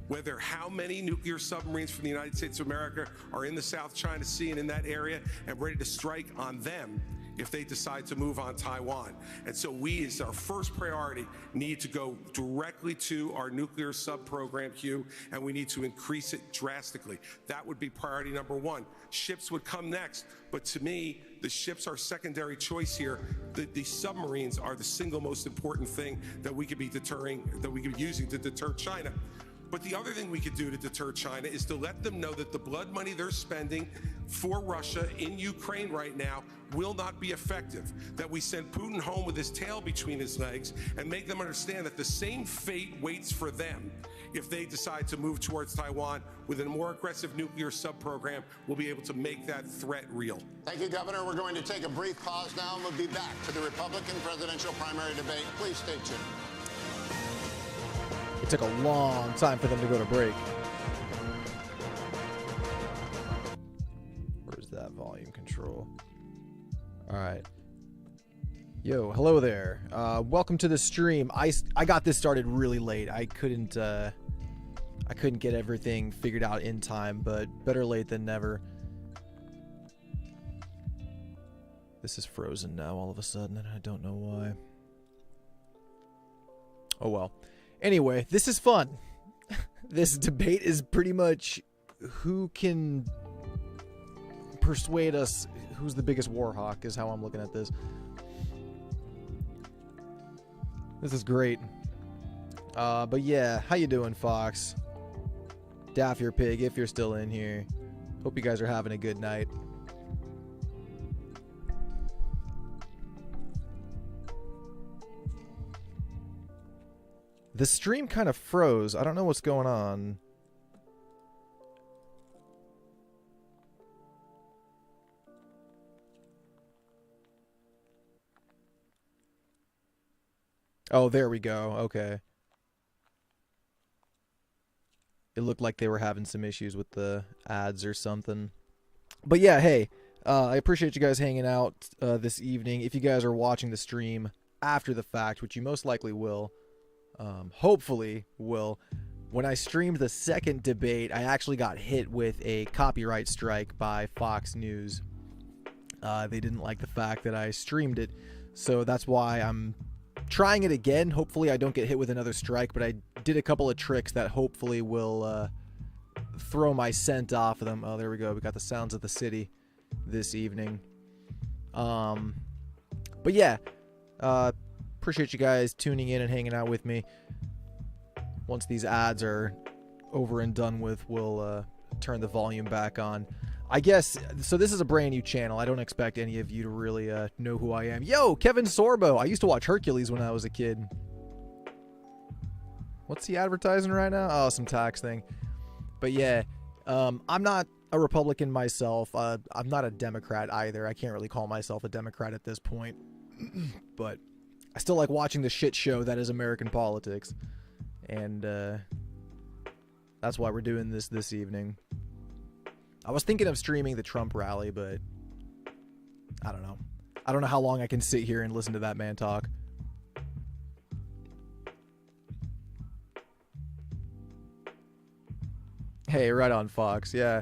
whether how many nuclear submarines from the United States of America are in the South China Sea and in that area and ready to strike on them if they decide to move on Taiwan. And so we, as our first priority, need to go directly to our nuclear sub-program, Hugh, and we need to increase it drastically. That would be priority number one. Ships would come next, but to me, the ships are secondary choice here. The submarines are the single most important thing that we could be using to deter China. But the other thing we could do to deter China is to let them know that the blood money they're spending for Russia in Ukraine right now will not be effective, that we send Putin home with his tail between his legs and make them understand that the same fate waits for them if they decide to move towards Taiwan. With a more aggressive nuclear sub-program, we'll be able to make that threat real. Thank you, Governor. We're going to take a brief pause now, and we'll be back to the Republican presidential primary debate. Please stay tuned. It took a long time for them to go to break. Where's that volume control? All right. Yo, hello there. Welcome to the stream. I got this started really late. I couldn't get everything figured out in time, but better late than never. This is frozen now all of a sudden, and I don't know why. Oh well. Anyway, this is fun. This debate is pretty much who can persuade us who's the biggest war hawk is how I'm looking at this. This is great. But yeah, how you doing, Fox? Daff your pig, if you're still in here. Hope you guys are having a good night. The stream kind of froze. I don't know what's going on. Oh, there we go. Okay. It looked like they were having some issues with the ads or something. But yeah, hey, I appreciate you guys hanging out this evening. If you guys are watching the stream after the fact, which you most likely will, hopefully will, when I streamed the second debate, I actually got hit with a copyright strike by Fox News. They didn't like the fact that I streamed it, so that's why I'm trying it again. Hopefully I don't get hit with another strike, but I did a couple of tricks that hopefully will throw my scent off of them. Oh, there we go. We got the sounds of the city this evening. But yeah, appreciate you guys tuning in and hanging out with me. Once these ads are over and done with, we'll turn the volume back on. I guess, so this is a brand new channel. I don't expect any of you to really know who I am. Yo, Kevin Sorbo. I used to watch Hercules when I was a kid. What's he advertising right now? Oh, some tax thing. But yeah, I'm not a Republican myself. I'm not a Democrat either. I can't really call myself a Democrat at this point. But I still like watching the shit show that is American politics. And that's why we're doing this evening. I was thinking of streaming the Trump rally, but I don't know. I don't know how long I can sit here and listen to that man talk. Hey, right on, Fox. Yeah.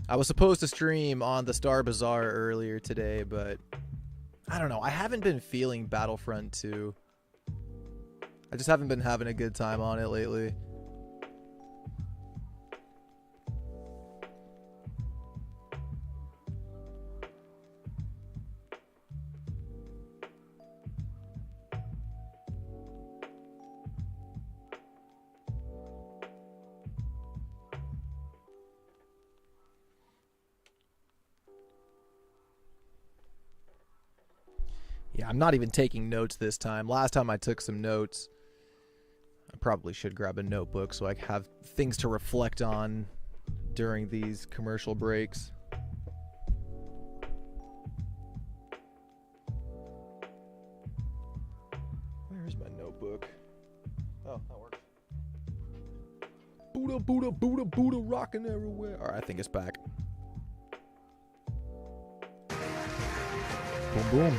I was supposed to stream on the Star Bazaar earlier today, but I don't know. I haven't been feeling Battlefront 2. I just haven't been having a good time on it lately. Yeah, I'm not even taking notes this time. Last time I took some notes. I probably should grab a notebook so I have things to reflect on during these commercial breaks. Where's my notebook? Oh, that works. Buddha, Buddha, Buddha, Buddha, rocking everywhere. All right, I think it's back. Boom, boom.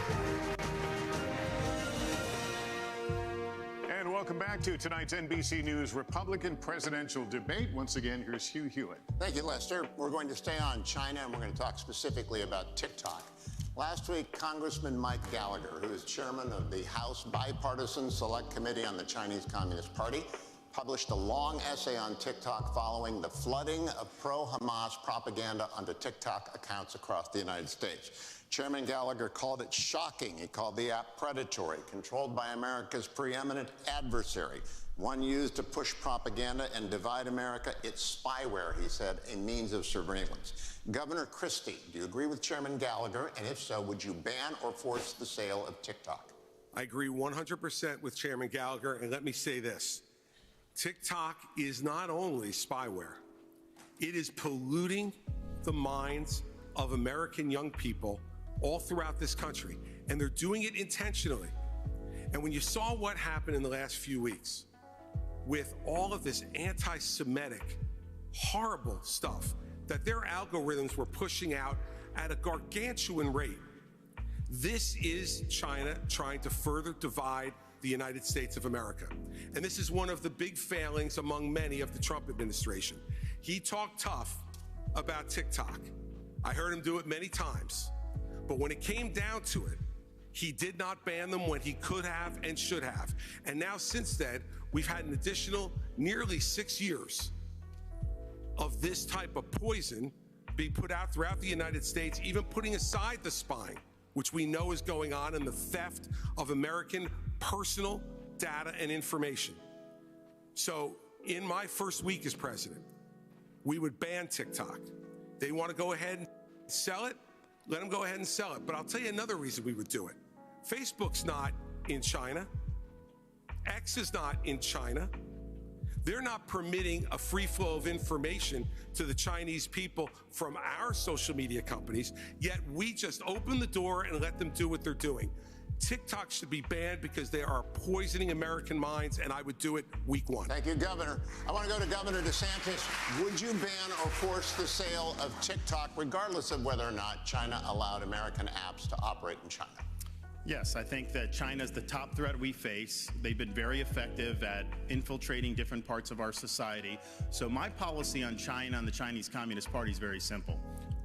Welcome back to tonight's NBC News Republican presidential debate. Once again, here's Hugh Hewitt. Thank you, Lester. We're going to stay on China, and we're going to talk specifically about TikTok. Last week, Congressman Mike Gallagher, who is chairman of the House Bipartisan Select Committee on the Chinese Communist Party, published a long essay on TikTok following the flooding of pro-Hamas propaganda onto TikTok accounts across the United States. Chairman Gallagher called it shocking. He called the app predatory, controlled by America's preeminent adversary, one used to push propaganda and divide America. It's spyware, he said, a means of surveillance. Governor Christie, do you agree with Chairman Gallagher? And if so, would you ban or force the sale of TikTok? I agree 100% with Chairman Gallagher, and let me say this. TikTok is not only spyware, it is polluting the minds of American young people all throughout this country, and they're doing it intentionally. And when you saw what happened in the last few weeks with all of this anti-Semitic, horrible stuff that their algorithms were pushing out at a gargantuan rate, this is China trying to further divide the United States of America. And this is one of the big failings among many of the Trump administration. He talked tough about TikTok. I heard him do it many times. But when it came down to it, he did not ban them when he could have and should have. And now since then, we've had an additional nearly 6 years of this type of poison being put out throughout the United States, even putting aside the spying, which we know is going on, and the theft of American personal data and information. So in my first week as president, we would ban TikTok. They want to go ahead and sell it, let them go ahead and sell it. But I'll tell you another reason we would do it. Facebook's not in China. X is not in China. They're not permitting a free flow of information to the Chinese people from our social media companies, yet we just open the door and let them do what they're doing. TikTok should be banned because they are poisoning American minds, and I would do it week one. Thank you, Governor. I want to go to Governor DeSantis. Would you ban or force the sale of TikTok, regardless of whether or not China allowed American apps to operate in China? Yes, I think that China's the top threat we face. They've been very effective at infiltrating different parts of our society. So my policy on China and the Chinese Communist Party is very simple.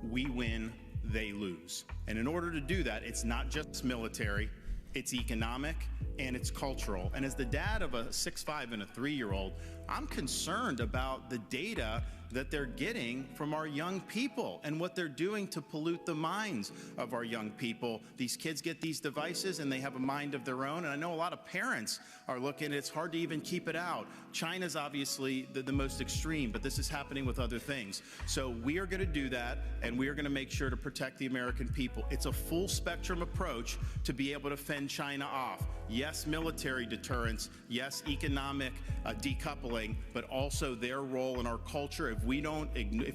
We win, they lose. And in order to do that, it's not just military, it's economic, and it's cultural. And as the dad of a 6'5" and a 3-year-old, I'm concerned about the data that they're getting from our young people and what they're doing to pollute the minds of our young people. These kids get these devices and they have a mind of their own. And I know a lot of parents are looking, it's hard to even keep it out. China's obviously the most extreme, but this is happening with other things. So we are going to do that, and we are going to make sure to protect the American people. It's a full spectrum approach to be able to fend China off. Yes, military deterrence. Yes, economic decoupling, but also their role in our culture. If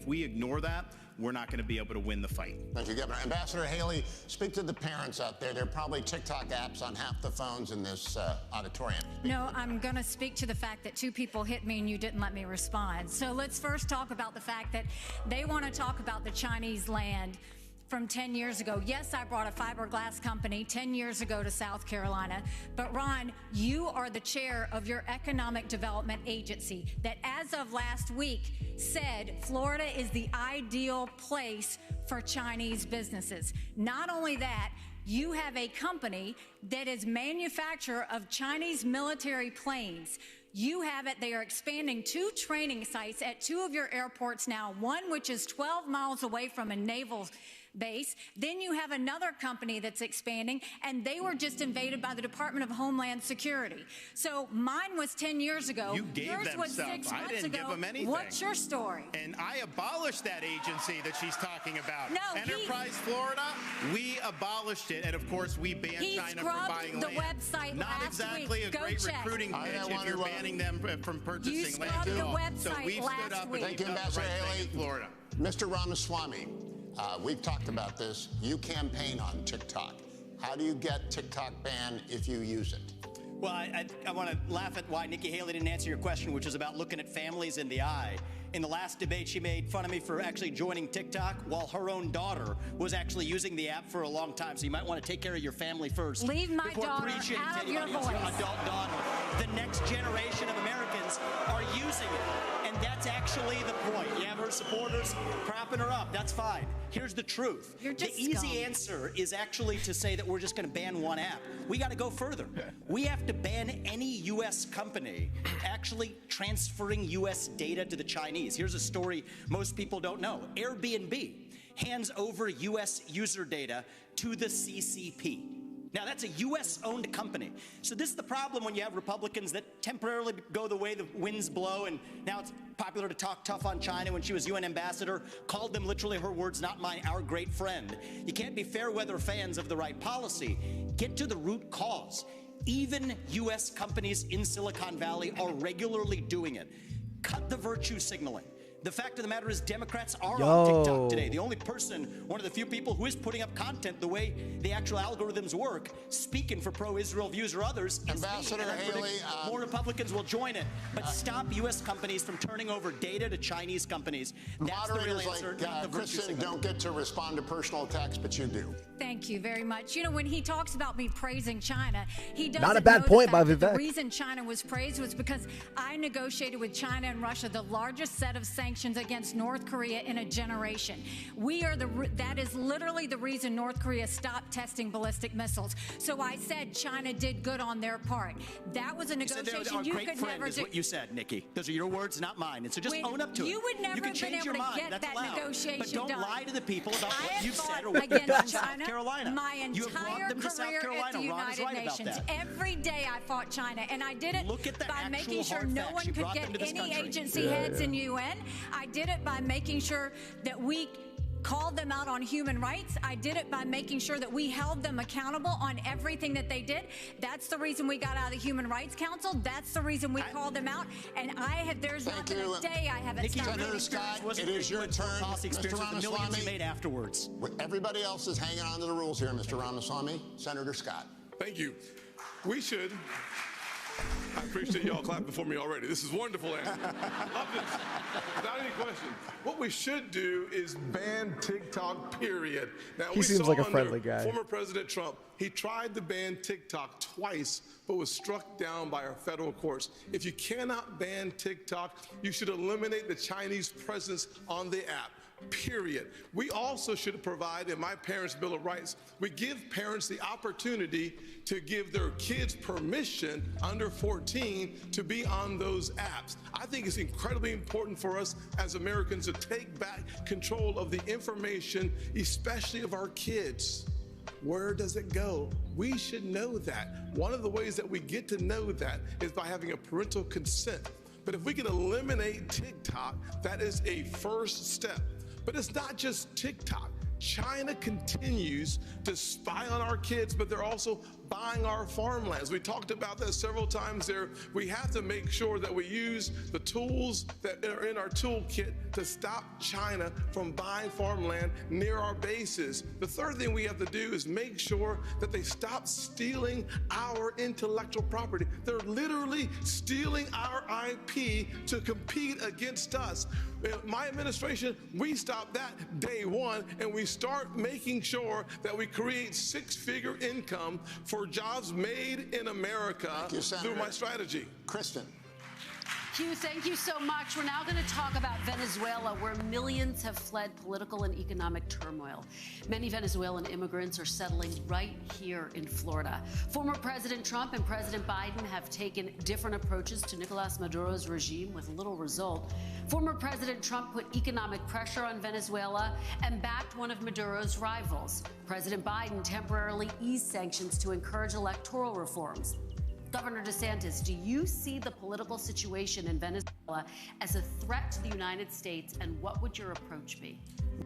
we ignore that, we're not going to be able to win the fight. Thank you, Governor. Ambassador Haley, speak to the parents out there. There are probably TikTok apps on half the phones in this auditorium. No, I'm going to speak to the fact that 2 people hit me and you didn't let me respond. So let's first talk about the fact that they want to talk about the Chinese land from 10 years ago. Yes, I brought a fiberglass company 10 years ago to South Carolina. But Ron, you are the chair of your economic development agency that as of last week said Florida is the ideal place for Chinese businesses. Not only that, you have a company that is manufacturer of Chinese military planes. You have it. They are expanding 2 training sites at 2 of your airports now, one which is 12 miles away from a naval base. Then you have another company that's expanding, and they were just invaded by the Department of Homeland Security. So mine was 10 years ago. You gave Yours them was stuff. 6 I months didn't ago. give them anything. What's your story? And I abolished that agency that she's talking about. No, Enterprise Florida, we abolished it, and of course we banned China from buying the land. website Not last exactly week. a great recruiting pitch if you're banning them from purchasing land scrubbed at the all. website So we've stood last up week. and Thank we've you, done the Ambassador right thing Haley. in Florida. Mr. Ramaswamy, we've talked about this. You campaign on TikTok. How do you get TikTok banned if you use it? Well, I want to laugh at why Nikki Haley didn't answer your question, which is about looking at families in the eye. In the last debate, she made fun of me for actually joining TikTok while her own daughter was actually using the app for a long time. So you might want to take care of your family first. Leave my before daughter preaching out to of your anybody else. voice. Adult daughter. The next generation of Americans are using it. And that's actually the point. You have her supporters propping her up. That's fine. Here's the truth. You're just the easy scum. answer is actually to say that we're just going to ban one app. We got to go further. We have to ban any U.S. company actually transferring U.S. data to the Chinese. Here's a story most people don't know. Airbnb hands over U.S. user data to the CCP. Now, that's a U.S.-owned company. So this is the problem when you have Republicans that temporarily go the way the winds blow, and now it's popular to talk tough on China. When she was UN ambassador, called them literally, her words, not mine, our great friend. You can't be fair weather fans of the right policy. Get to the root cause. Even U.S. companies in Silicon Valley are regularly doing it. Cut the virtue signaling. The fact of the matter is Democrats are on TikTok today. The only person, one of the few people who is putting up content the way the actual algorithms work, speaking for pro-Israel views or others, is Ambassador me. And I Haley, predict more Republicans will join it. But stop U.S. companies from turning over data to Chinese companies. That's the real Moderators answer, not like the virtue Kristen signal. don't get to respond to personal attacks, but you do. Thank you very much. You know, when he talks about me praising China, he doesn't Not a bad know the point by fact that Vivek. The reason China was praised was because I negotiated with China and Russia the largest set of sanctions sanctions against North Korea in a generation. That is literally the reason North Korea stopped testing ballistic missiles. So I said China did good on their part. That was a negotiation you could never do. What you said, Nikki. Those are your words, not mine. And so just own up to it. You would never you can have change been able your mind. to get That's that allowed. negotiation But don't done. lie to the people about what you've said or I what have you've done fought in South against Carolina. China my You have brought entire them to South career Carolina. at the Ron is United right about Nations. that. Every day I fought China, and I did it Look at the by actual making sure hard no facts. one You could brought them to get this any country. agency heads in UN. I did it by making sure that we called them out on human rights. I did it by making sure that we held them accountable on everything that they did. That's the reason we got out of the Human Rights Council. That's the reason we called them out. And there's not been a day I haven't stopped. Senator Scott, it is your turn. Mr. Ramaswamy, made afterwards. Everybody else is hanging on to the rules here, Mr. Ramaswamy. Senator Scott. Thank you. We should. I appreciate y'all clapping for me already. This is wonderful, Andy. Love this. Without any question. What we should do is ban TikTok, period. Now, He seems like a friendly guy. Former President Trump, he tried to ban TikTok twice, but was struck down by our federal courts. If you cannot ban TikTok, you should eliminate the Chinese presence on the app. Period. We also should provide, in my parents' Bill of Rights, we give parents the opportunity to give their kids permission under 14 to be on those apps. I think it's incredibly important for us as Americans to take back control of the information, especially of our kids. Where does it go? We should know that. One of the ways that we get to know that is by having a parental consent. But if we can eliminate TikTok, that is a first step. But it's not just TikTok. China continues to spy on our kids, but they're also buying our farmlands. We talked about that several times there. We have to make sure that we use the tools that are in our toolkit to stop China from buying farmland near our bases. The third thing we have to do is make sure that they stop stealing our intellectual property. They're literally stealing our IP to compete against us. In my administration, we stopped that day one, and we start making sure that we create six-figure income for jobs made in America through my strategy. Kristen. Hugh, thank you so much. We're now going to talk about Venezuela, where millions have fled political and economic turmoil. Many Venezuelan immigrants are settling right here in Florida. Former President Trump and President Biden have taken different approaches to Nicolas Maduro's regime with little result. Former President Trump put economic pressure on Venezuela and backed one of Maduro's rivals. President Biden temporarily eased sanctions to encourage electoral reforms. Governor DeSantis, do you see the political situation in Venezuela as a threat to the United States, and what would your approach be?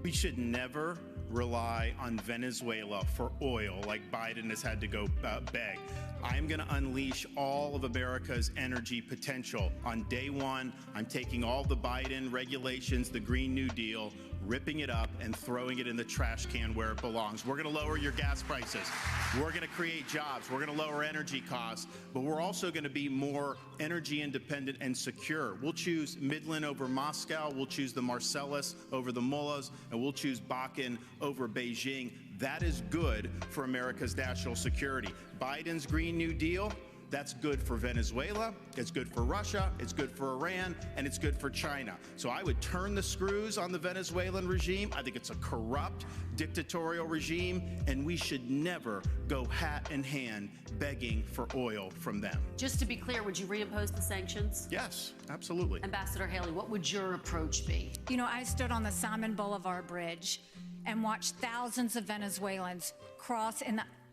We should never rely on Venezuela for oil like Biden has had to go beg. I'm going to unleash all of America's energy potential. On day one, I'm taking all the Biden regulations, the Green New Deal, ripping it up and throwing it in the trash can where it belongs. We're going to lower your gas prices. We're going to create jobs. We're going to lower energy costs. But we're also going to be more energy independent and secure. We'll choose Midland over Moscow. We'll choose the Marcellus over the Mullahs. And we'll choose Bakken over Beijing. That is good for America's national security. Biden's Green New Deal, that's good for Venezuela, it's good for Russia, it's good for Iran, and it's good for China. So I would turn the screws on the Venezuelan regime. I think it's a corrupt, dictatorial regime, and we should never go hat in hand begging for oil from them. Just to be clear, would you reimpose the sanctions? Yes, absolutely. Ambassador Haley, what would your approach be? You know, I stood on the Simon Bolivar Bridge and watched thousands of Venezuelans cross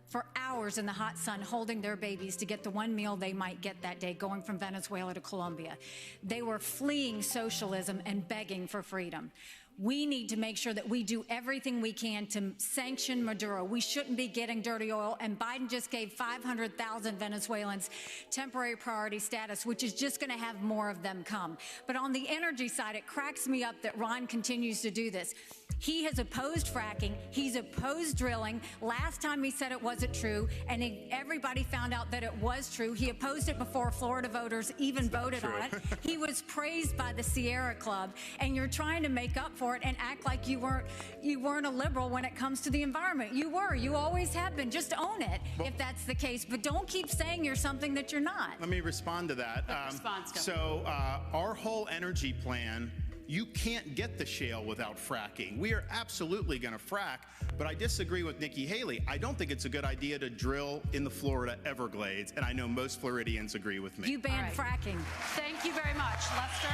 for hours in the hot sun holding their babies to get the one meal they might get that day, going from Venezuela to Colombia. They were fleeing socialism and begging for freedom. We need to make sure that we do everything we can to sanction Maduro. We shouldn't be getting dirty oil, and Biden just gave 500,000 Venezuelans temporary priority status, which is just going to have more of them come. But on the energy side, it cracks me up that Ron continues to do this. He has opposed fracking. He's opposed drilling. Last time he said it wasn't true, and everybody found out that it was true. He opposed it before Florida voters even voted on it. He was praised by the Sierra Club, and you're trying to make up for it and act like you weren't a liberal when it comes to the environment. You were. You always have been. Just own it if that's the case. But don't keep saying you're something that you're not. Let me respond to that. Response, so our whole energy plan you can't get the shale without fracking. We are absolutely going to frack, but I disagree with Nikki Haley. I don't think it's a good idea to drill in the Florida Everglades, and I know most Floridians agree with me. You banned fracking. Thank you very much. Lester?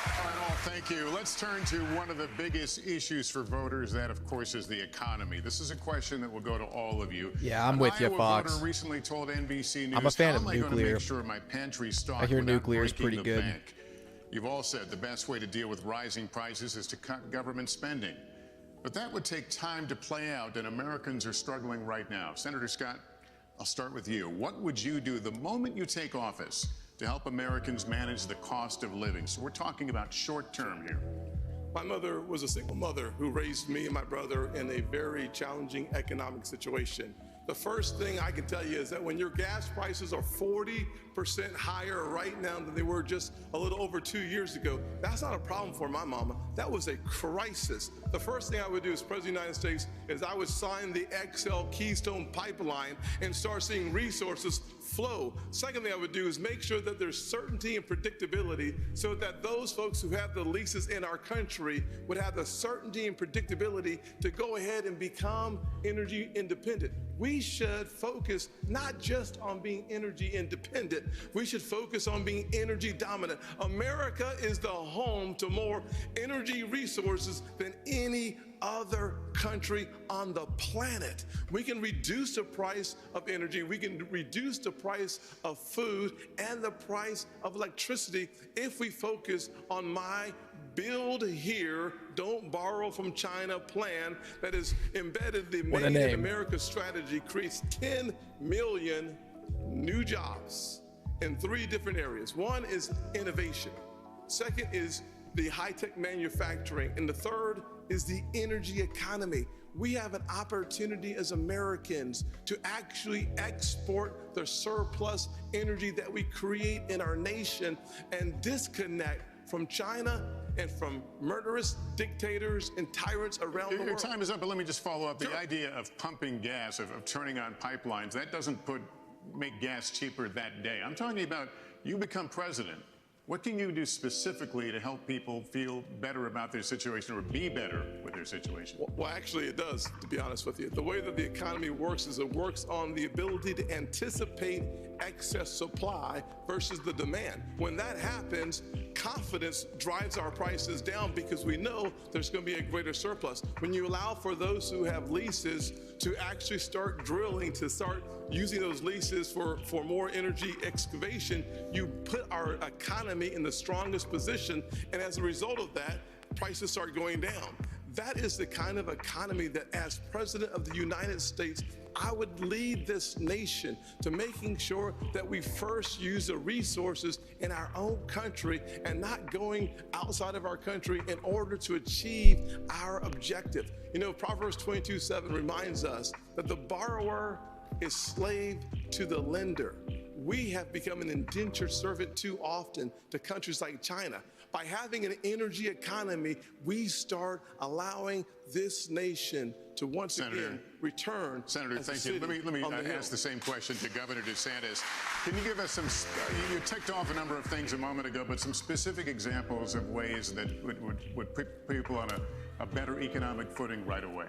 All right, thank you. Let's turn to one of the biggest issues for voters. That, of course, is the economy. This is a question that will go to all of you. Yeah, I'm with you, Fox. A voter recently told NBC News, I'm a fan of how am I going to nuclear. make sure my pantry's stocked I hear without nuclear is breaking pretty the good. bank? You've all said the best way to deal with rising prices is to cut government spending. But that would take time to play out, and Americans are struggling right now. Senator Scott, I'll start with you. What would you do the moment you take office to help Americans manage the cost of living? So we're talking about short term here. My mother was a single mother who raised me and my brother in a very challenging economic situation. The first thing I can tell you is that when your gas prices are 40% higher right now than they were just a little over 2 years ago, that's not a problem for my mama. That was a crisis. The first thing I would do as President of the United States is I would sign the XL Keystone Pipeline and start seeing resources flow. Second thing I would do is make sure that there's certainty and predictability so that those folks who have the leases in our country would have the certainty and predictability to go ahead and become energy independent. We should focus not just on being energy independent, we should focus on being energy dominant. America is the home to more energy resources than any other country on the planet. We can reduce the price of energy, we can reduce the price of food and the price of electricity if we focus on my build here, don't borrow from China plan that is embedded. The Made in America strategy creates 10 million new jobs in 3 different areas. One is innovation. Second is the high-tech manufacturing. And the third is the energy economy. We have an opportunity as Americans to actually export the surplus energy that we create in our nation and disconnect from China and from murderous dictators and tyrants around the world. Your time is up, but let me just follow up. The idea of pumping gas, of turning on pipelines, that doesn't make gas cheaper that day. I'm talking about you become president. What can you do specifically to help people feel better about their situation or be better with their situation? Well, actually, it does, to be honest with you. The way that the economy works is it works on the ability to anticipate excess supply versus the demand. When that happens, confidence drives our prices down because we know there's going to be a greater surplus. When you allow for those who have leases to actually start drilling, to start using those leases for more energy excavation, you put our economy in the strongest position, and as a result of that, prices start going down. That is the kind of economy that, as President of the United States, I would lead this nation to making sure that we first use the resources in our own country and not going outside of our country in order to achieve our objective. You know, Proverbs 22:7 reminds us that the borrower is slave to the lender. We have become an indentured servant too often to countries like China. By having an energy economy, we start allowing this nation to once again return. Senator, thank you. Let me ask the same question to Governor DeSantis. Can you give us some, you ticked off a number of things a moment ago, but some specific examples of ways that would put people on a better economic footing right away?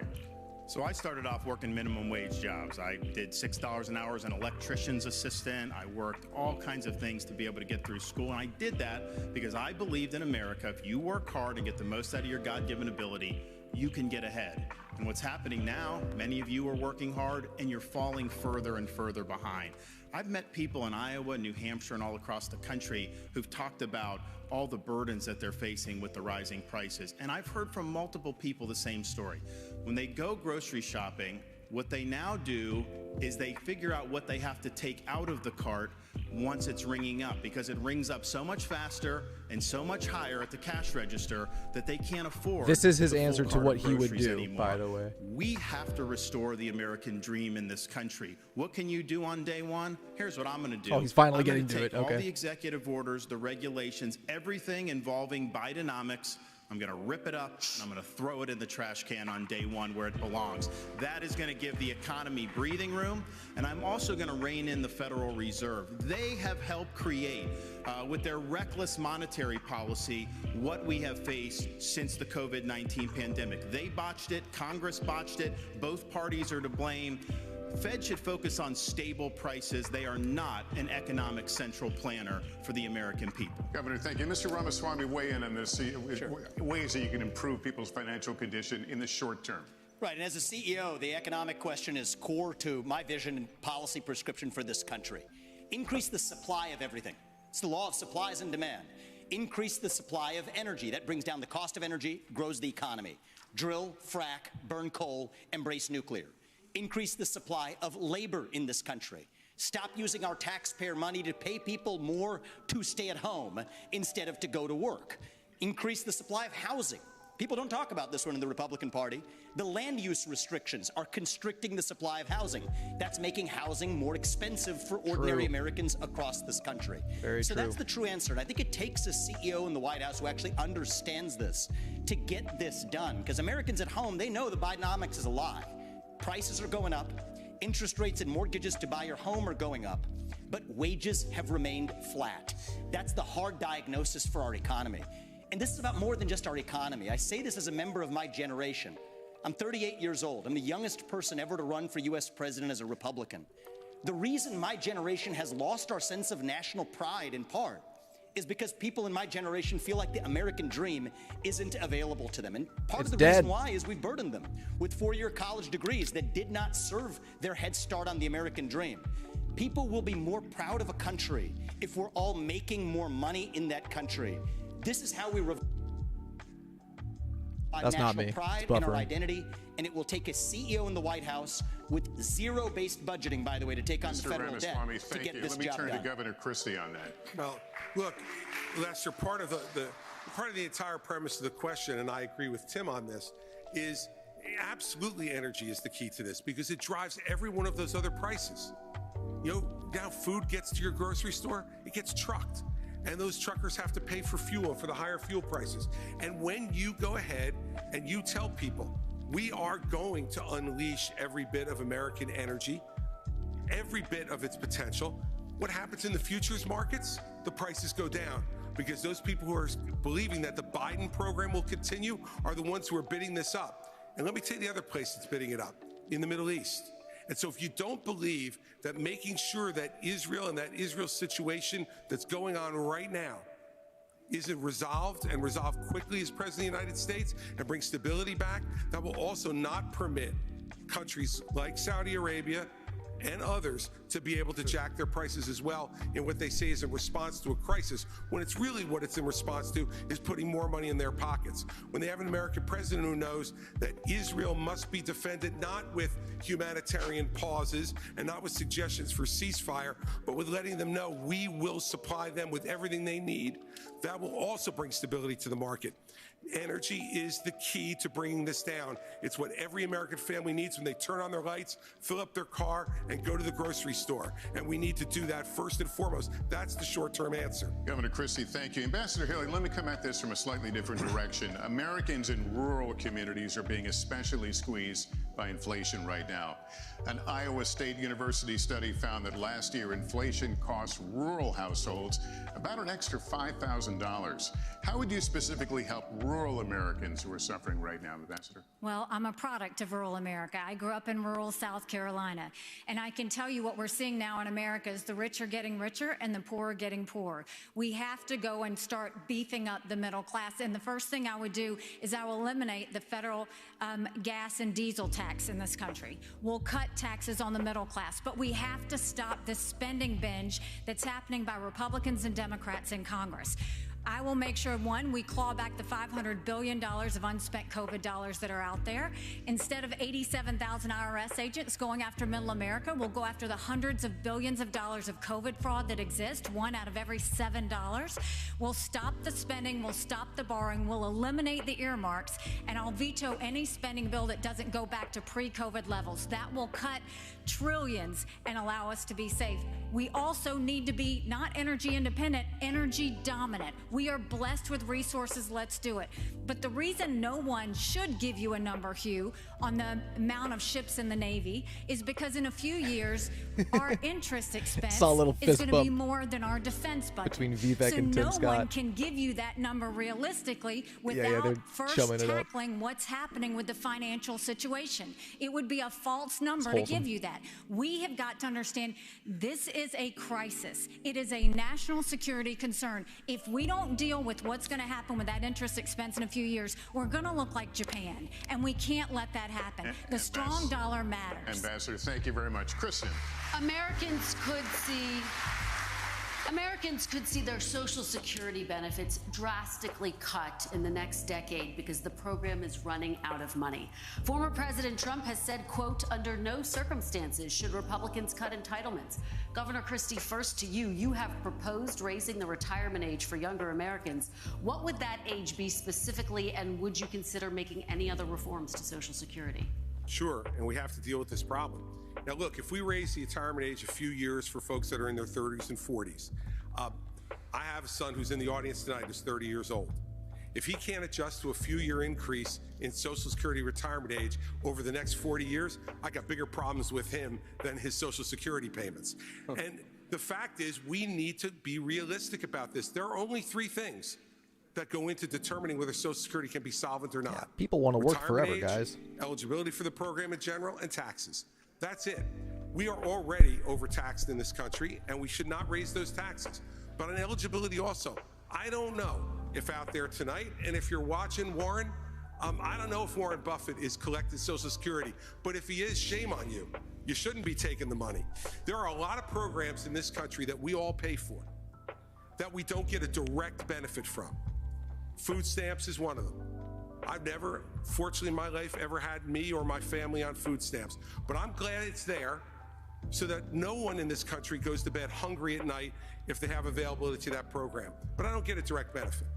So I started off working minimum wage jobs. I did $6 an hour as an electrician's assistant. I worked all kinds of things to be able to get through school. And I did that because I believed in America, if you work hard and get the most out of your God-given ability, you can get ahead. And what's happening now, many of you are working hard and you're falling further and further behind. I've met people in Iowa, New Hampshire, and all across the country who've talked about all the burdens that they're facing with the rising prices. And I've heard from multiple people the same story. When they go grocery shopping, what they now do is they figure out what they have to take out of the cart once it's ringing up, because it rings up so much faster and so much higher at the cash register that they can't afford. This is his answer to what he would do, anymore. by the way. We have to restore the American dream in this country. What can you do on day one? Here's what I'm going to do. Oh, he's finally I'm getting gonna to take it. Okay. all the executive orders, the regulations, everything involving Bidenomics, I'm going to rip it up, and I'm going to throw it in the trash can on day one where it belongs. That is going to give the economy breathing room, and I'm also going to rein in the Federal Reserve. They have helped create, with their reckless monetary policy, what we have faced since the COVID-19 pandemic. They botched it. Congress botched it. Both parties are to blame. Fed should focus on stable prices. They are not an economic central planner for the American people. Governor, thank you. Mr. Ramaswamy, weigh in on this. Ways that you can improve people's financial condition in the short term. Right, and as a CEO, the economic question is core to my vision and policy prescription for this country. Increase the supply of everything. It's the law of supplies and demand. Increase the supply of energy. That brings down the cost of energy, grows the economy. Drill, frack, burn coal, embrace nuclear. Increase the supply of labor in this country. Stop using our taxpayer money to pay people more to stay at home instead of to go to work. Increase the supply of housing. People don't talk about this one in the Republican Party. The land use restrictions are constricting the supply of housing. That's making housing more expensive for ordinary Americans across this country. So that's the true answer. And I think it takes a CEO in the White House who actually understands this to get this done. Because Americans at home, they know the Bidenomics is a lie. Prices are going up, interest rates and mortgages to buy your home are going up, but wages have remained flat. That's the hard diagnosis for our economy. And this is about more than just our economy. I say this as a member of my generation. I'm 38 years old. I'm the youngest person ever to run for U.S. president as a Republican. The reason my generation has lost our sense of national pride, in part, is because people in my generation feel like the American dream isn't available to them. And part of the reason why is we burdened them with four-year college degrees that did not serve their head start on the American dream. People will be more proud of a country if we're all making more money in that country. This is how we national pride and our identity, and it will take a CEO in the White House with zero-based budgeting, by the way, to take on the federal debt to get this job done. Let me turn to Governor Christie on that. Well, look, Lester, part of the entire premise of the question, and I agree with Tim on this, is absolutely energy is the key to this because it drives every one of those other prices. You know, now food gets to your grocery store, it gets trucked. And those truckers have to pay for fuel, for the higher fuel prices. And when you go ahead and you tell people, we are going to unleash every bit of American energy, every bit of its potential, what happens in the futures markets? The prices go down because those people who are believing that the Biden program will continue are the ones who are bidding this up. And let me tell you the other place that's bidding it up, in the Middle East. And so if you don't believe that making sure that Israel and that Israel situation that's going on right now isn't resolved and resolved quickly as President of the United States and bring stability back, that will also not permit countries like Saudi Arabia and others to be able to jack their prices as well in what they say is in response to a crisis, when it's really what it's in response to is putting more money in their pockets. When they have an American president who knows that Israel must be defended not with humanitarian pauses and not with suggestions for ceasefire, but with letting them know we will supply them with everything they need, that will also bring stability to the market. Energy is the key to bringing this down. It's what every American family needs when they turn on their lights, fill up their car, and go to the grocery store. And we need to do that first and foremost. That's the short-term answer. Governor Christie, thank you. Ambassador Hillary, let me come at this from a slightly different direction. Americans in rural communities are being especially squeezed by inflation right now. An Iowa State University study found that last year inflation cost rural households about an extra $5,000. How would you specifically help rural Americans who are suffering right now, Ambassador? Well, I'm a product of rural America. I grew up in rural South Carolina, and I can tell you what we're seeing now in America is the rich are getting richer and the poor are getting poorer. We have to go and start beefing up the middle class, and the first thing I would do is I will eliminate the federal gas and diesel tax in this country. We'll cut taxes on the middle class, but we have to stop this spending binge that's happening by Republicans and Democrats in Congress. I will make sure, one, we claw back the $500 billion of unspent COVID dollars that are out there. Instead of 87,000 IRS agents going after middle America, we'll go after the hundreds of billions of dollars of COVID fraud that exist, one out of every $7. We'll stop the spending, we'll stop the borrowing, we'll eliminate the earmarks, and I'll veto any spending bill that doesn't go back to pre-COVID levels. That will cut trillions and allow us to be safe. We also need to be not energy independent, energy dominant. We are blessed with resources. Let's do it. But the reason no one should give you a number, Hugh, on the amount of ships in the Navy is because in a few years, our interest expense is going to be more than our defense budget. Between Vivek and Tim So Scott. no one can give you that number realistically without first tackling what's happening with the financial situation. It would be a false number to give you that. We have got to understand this is a crisis. It is a national security concern. If we don't deal with what's going to happen with that interest expense in a few years, we're going to look like Japan, and we can't let that happen. The strong dollar matters. Ambassador, thank you very much. Kristen. Americans could see their Social Security benefits drastically cut in the next decade because the program is running out of money. Former President Trump has said, quote, under no circumstances should Republicans cut entitlements. Governor Christie, first to you. You have proposed raising the retirement age for younger Americans. What would that age be specifically, and would you consider making any other reforms to Social Security? Sure, and we have to deal with this problem. Now, look, if we raise the retirement age a few years for folks that are in their 30s and 40s, I have a son who's in the audience tonight who's 30 years old. If he can't adjust to a few-year increase in Social Security retirement age over the next 40 years, I got bigger problems with him than his Social Security payments. And the fact is, we need to be realistic about this. There are only three things that go into determining whether Social Security can be solvent or not. Yeah, people want to work Retirement forever, age, guys. Eligibility for the program in general, and taxes. That's it. We are already overtaxed in this country, and we should not raise those taxes. But on eligibility also, I don't know if out there tonight, and if you're watching Warren, I don't know if Warren Buffett is collecting Social Security, but if he is, shame on you. You shouldn't be taking the money. There are a lot of programs in this country that we all pay for that we don't get a direct benefit from. Food stamps is one of them. I've never, fortunately in my life, ever had me or my family on food stamps. But I'm glad it's there so that no one in this country goes to bed hungry at night if they have availability to that program. But I don't get a direct benefit.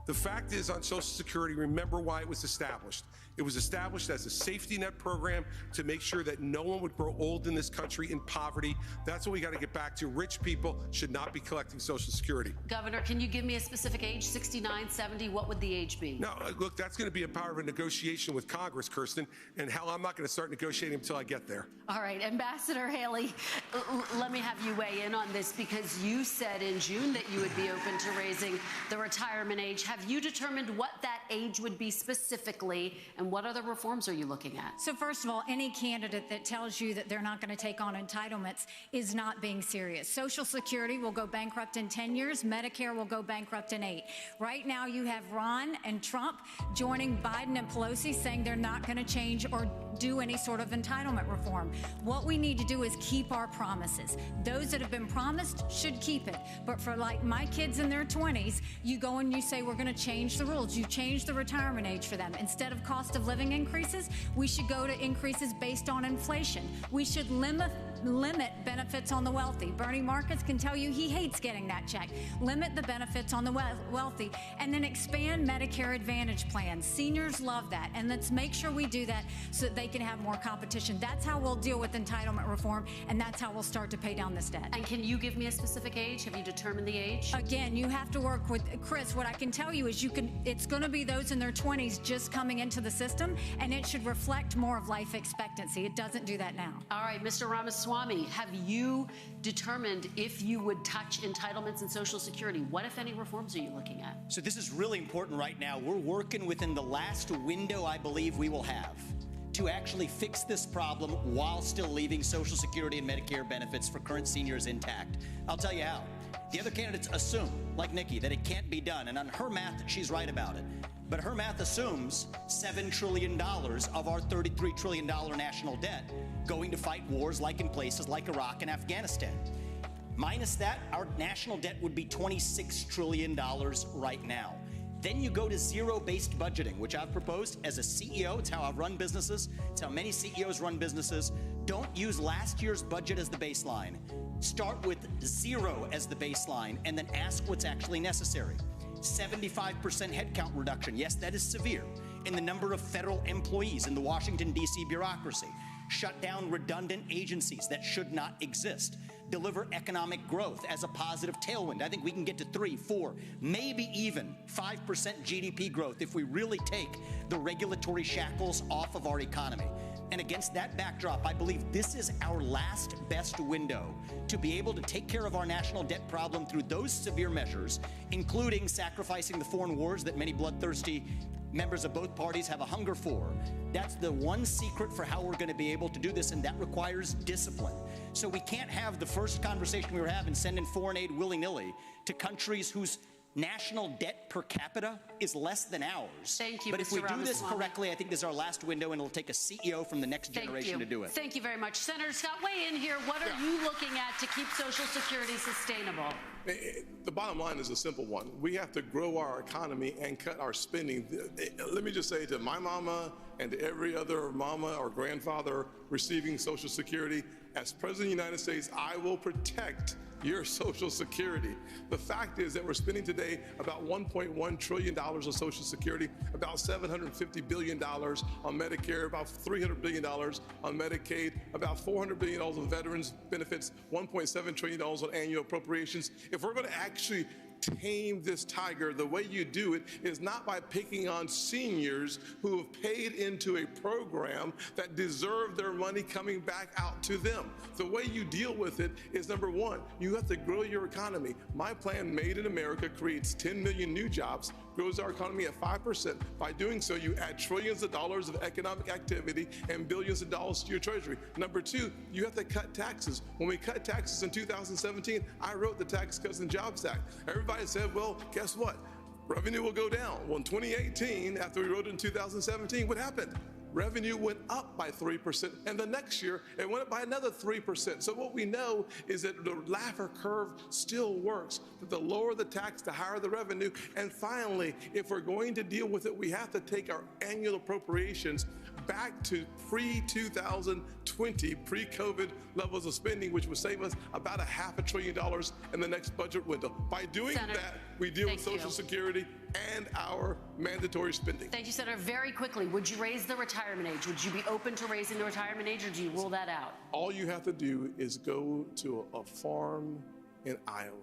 The fact is, on Social Security, remember why it was established. It was established as a safety net program to make sure that no one would grow old in this country in poverty. That's what we got to get back to. Rich people should not be collecting Social Security. Governor, can you give me a specific age, 69, 70? What would the age be? No, look, that's going to be a part of a negotiation with Congress, Kirsten, and hell, I'm not going to start negotiating until I get there. All right, Ambassador Haley, let me have you weigh in on this because you said in June that you would be open to raising the retirement age. Have you determined what that age would be specifically, and what other reforms are you looking at? So first of all, any candidate that tells you that they're not going to take on entitlements is not being serious. Social Security will go bankrupt in 10 years. Medicare will go bankrupt in 8. Right now, you have Ron and Trump joining Biden and Pelosi saying they're not going to change or do any sort of entitlement reform. What we need to do is keep our promises. Those that have been promised should keep it. But for like my kids in their 20s, you go and you say we're going to change the rules. You change the retirement age for them. Instead of cost of living increases, we should go to increases based on inflation. We should limit benefits on the wealthy. Bernie Marcus can tell you he hates getting that check. Limit the benefits on the wealthy, and then expand Medicare Advantage plans. Seniors love that, and let's make sure we do that so that they can have more competition. That's how we'll deal with entitlement reform, and that's how we'll start to pay down this debt. And can you give me a specific age? Have you determined the age? Again, you have to work with Chris. What I can tell you is it's going to be those in their 20s just coming into the system, and it should reflect more of life expectancy. It doesn't do that now. All right, Mr. Ramaswamy, have you determined if you would touch entitlements and Social Security? What, if any, reforms are you looking at? So this is really important right now. We're working within the last window I believe we will have to actually fix this problem while still leaving Social Security and Medicare benefits for current seniors intact. I'll tell you how. The other candidates assume, like Nikki, that it can't be done, and on her math, she's right about it. But her math assumes $7 trillion of our $33 trillion national debt going to fight wars like in places like Iraq and Afghanistan. Minus that, our national debt would be $26 trillion right now. Then you go to zero-based budgeting, which I've proposed as a CEO. It's how I've run businesses. It's how many CEOs run businesses. Don't use last year's budget as the baseline. Start with zero as the baseline and then ask what's actually necessary. 75% headcount reduction. Yes, that is severe in the number of federal employees in the Washington, D.C. bureaucracy. shut down redundant agencies that should not exist, deliver economic growth as a positive tailwind. I think we can get to 3, 4, maybe even 5% GDP growth if we really take the regulatory shackles off of our economy. And against that backdrop, I believe this is our last best window to be able to take care of our national debt problem through those severe measures, including sacrificing the foreign wars that many bloodthirsty members of both parties have a hunger for. That's the one secret for how we're going to be able to do this, and that requires discipline. So we can't have the first conversation we were having, sending foreign aid willy-nilly to countries whose national debt per capita is less than ours. Thank you, But if we Mr. do this Ramaswamy. correctly, I think this is our last window, and it'll take a CEO from the next generation to do it. Thank you very much. Senator Scott, weigh in here. What are you looking at to keep Social Security sustainable? The bottom line is a simple one. We have to grow our economy and cut our spending. Let me just say to my mama and to every other mama or grandfather receiving Social Security, as President of the United States, I will protect your Social Security. The fact is that we're spending today about $1.1 trillion on Social Security, about $750 billion on Medicare, about $300 billion on Medicaid, about $400 billion on veterans benefits, $1.7 trillion on annual appropriations. If we're going to actually tame this tiger, the way you do it is not by picking on seniors who have paid into a program that deserve their money coming back out to them. The way you deal with it is, number one, you have to grow your economy. My plan, Made in America, creates 10 million new jobs, grows our economy at 5%. By doing so, you add trillions of dollars of economic activity and billions of dollars to your treasury. Number two, you have to cut taxes. When we cut taxes in 2017, I wrote the Tax Cuts and Jobs Act. Everybody said, well, guess what? Revenue will go down. Well, in 2018, after we wrote it in 2017, what happened? Revenue went up by 3%, and the next year it went up by another 3%. So what we know is that the Laffer curve still works, that the lower the tax, the higher the revenue. And finally, if we're going to deal with it, we have to take our annual appropriations back to pre-2020, pre-COVID levels of spending, which would save us about $500 billion in the next budget window. By doing that, we deal with Social Security and our mandatory spending. Thank you, Senator. Very quickly, would you raise the retirement age? Would you be open to raising the retirement age, or do you rule that out? All you have to do is go to a farm in Iowa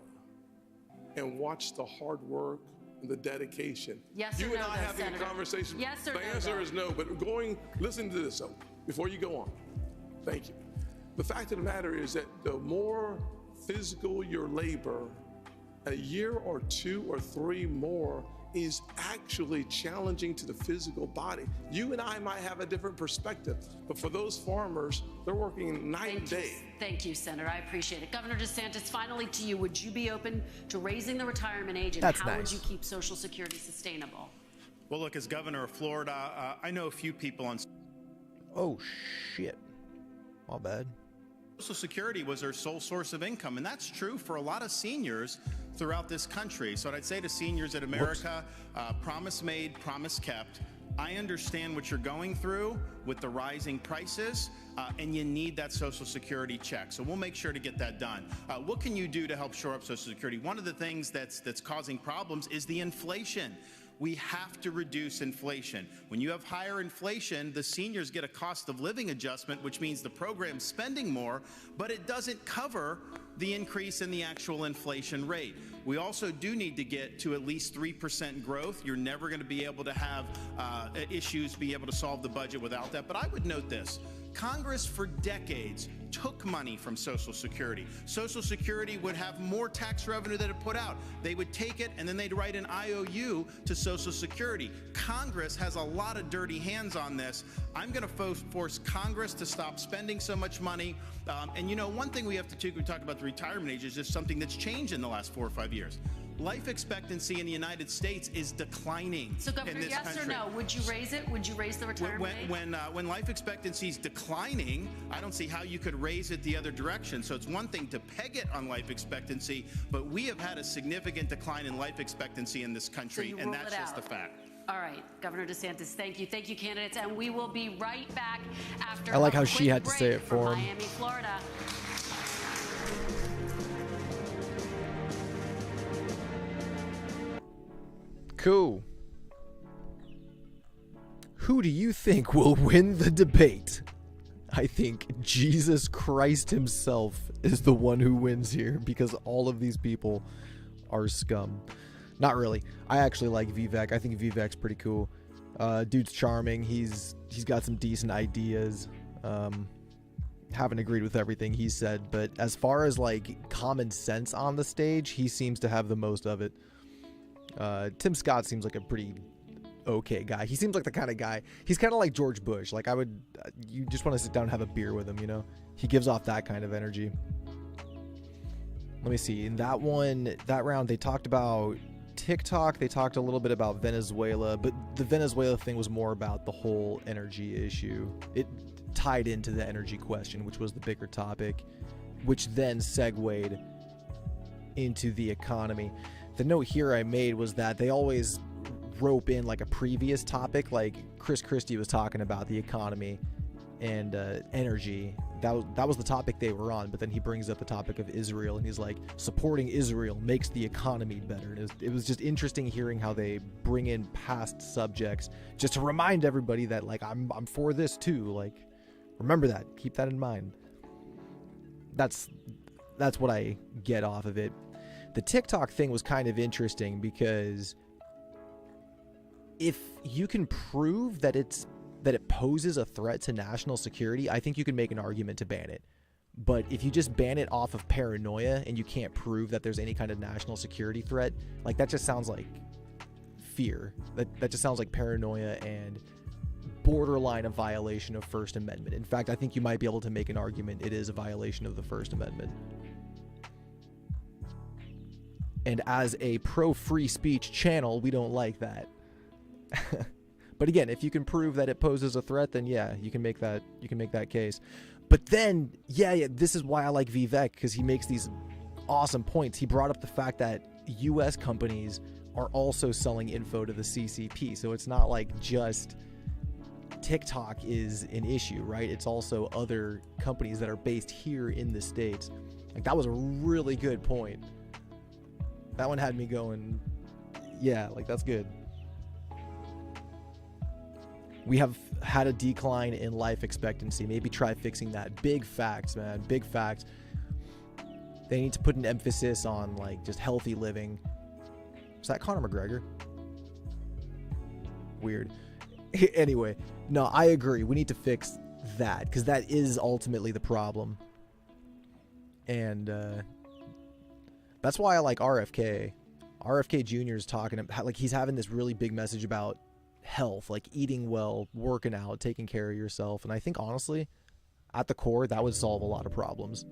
and watch the hard work and the dedication. Yes you or and no, I though, having Senator? a conversation. Yes or the no, answer though? is no, but listen to this, though, before you go on. Thank you. The fact of the matter is that the more physical your labor, a year or 2 or 3 more is actually challenging to the physical body. You and I might have a different perspective, but for those farmers, they're working night and day. Thank you, Senator. I appreciate it. Governor DeSantis, finally to you, would you be open to raising the retirement age, and That's how would nice. you keep Social Security sustainable? Well, look, as governor of Florida, I know a few people on Oh, shit. All bad. Social Security was their sole source of income, and that's true for a lot of seniors throughout this country. So what I'd say to seniors at America, promise made, promise kept. I understand what you're going through with the rising prices, and you need that Social Security check. So we'll make sure to get that done. What can you do to help shore up Social Security? One of the things that's causing problems is the inflation. We have to reduce inflation. When you have higher inflation, the seniors get a cost of living adjustment, which means the program's spending more, but it doesn't cover the increase in the actual inflation rate. We also do need to get to at least 3% growth. You're never going to be able to have issues, be able to solve the budget without that. But I would note this. Congress for decades took money from Social Security. Social Security would have more tax revenue than it put out. They would take it and then they'd write an IOU to Social Security. Congress has a lot of dirty hands on this. I'm going to force Congress to stop spending so much money. And you know, one thing we have to we talk about the retirement age is just something that's changed in the last 4 or 5 years. Life expectancy in the United States is declining. So, Governor, in this yes country. or no? Would you raise it? Would you raise the retirement age? When life expectancy is declining, I don't see how you could raise it the other direction. So it's one thing to peg it on life expectancy, but we have had a significant decline in life expectancy in this country, So you and rule that's it just out. the fact. All right, Governor DeSantis, thank you. Thank you, candidates. And we will be right back after I like a how she quick had to say break it for from him. Miami, Florida. Cool. Who do you think will win the debate? I think Jesus Christ himself is the one who wins here, because all of these people are scum. Not really. I actually like Vivek. I think Vivek's pretty cool. Dude's charming. He's got some decent ideas. Haven't agreed with everything he said, but as far as like common sense on the stage, he seems to have the most of it. Tim Scott seems like a pretty okay guy. He seems like the kind of guy, he's kind of like George Bush. Like you just want to sit down and have a beer with him, you know? He gives off that kind of energy. Let me see. In that round, they talked about TikTok. They talked a little bit about Venezuela, but the Venezuela thing was more about the whole energy issue. It tied into the energy question, which was the bigger topic, which then segued into the economy. The note here I made was that they always rope in like a previous topic, like Chris Christie was talking about the economy and energy. That was the topic they were on, but then he brings up the topic of Israel, and he's like, supporting Israel makes the economy better. And it was just interesting hearing how they bring in past subjects just to remind everybody that like I'm for this too. Like, remember that, keep that in mind. That's what I get off of it. The TikTok thing was kind of interesting because if you can prove that it poses a threat to national security, I think you can make an argument to ban it. But if you just ban it off of paranoia and you can't prove that there's any kind of national security threat, like that just sounds like fear. That just sounds like paranoia and borderline a violation of First Amendment. In fact, I think you might be able to make an argument it is a violation of the First Amendment. And as a pro-free speech channel, we don't like that. But again, if you can prove that it poses a threat, then yeah, you can make that case. But then, yeah, this is why I like Vivek, because he makes these awesome points. He brought up the fact that U.S. companies are also selling info to the CCP, so it's not like just TikTok is an issue, right? It's also other companies that are based here in the States. Like, that was a really good point. That one had me going, yeah, like that's good. We have had a decline in life expectancy. Maybe try fixing that. Big facts, man. Big facts. They need to put an emphasis on like just healthy living. Is that Conor McGregor? Weird. Anyway, no, I agree. We need to fix that because that is ultimately the problem. And that's why I like RFK. RFK Jr. is talking about, like, he's having this really big message about health, like eating well, working out, taking care of yourself. And I think honestly, at the core, that would solve a lot of problems.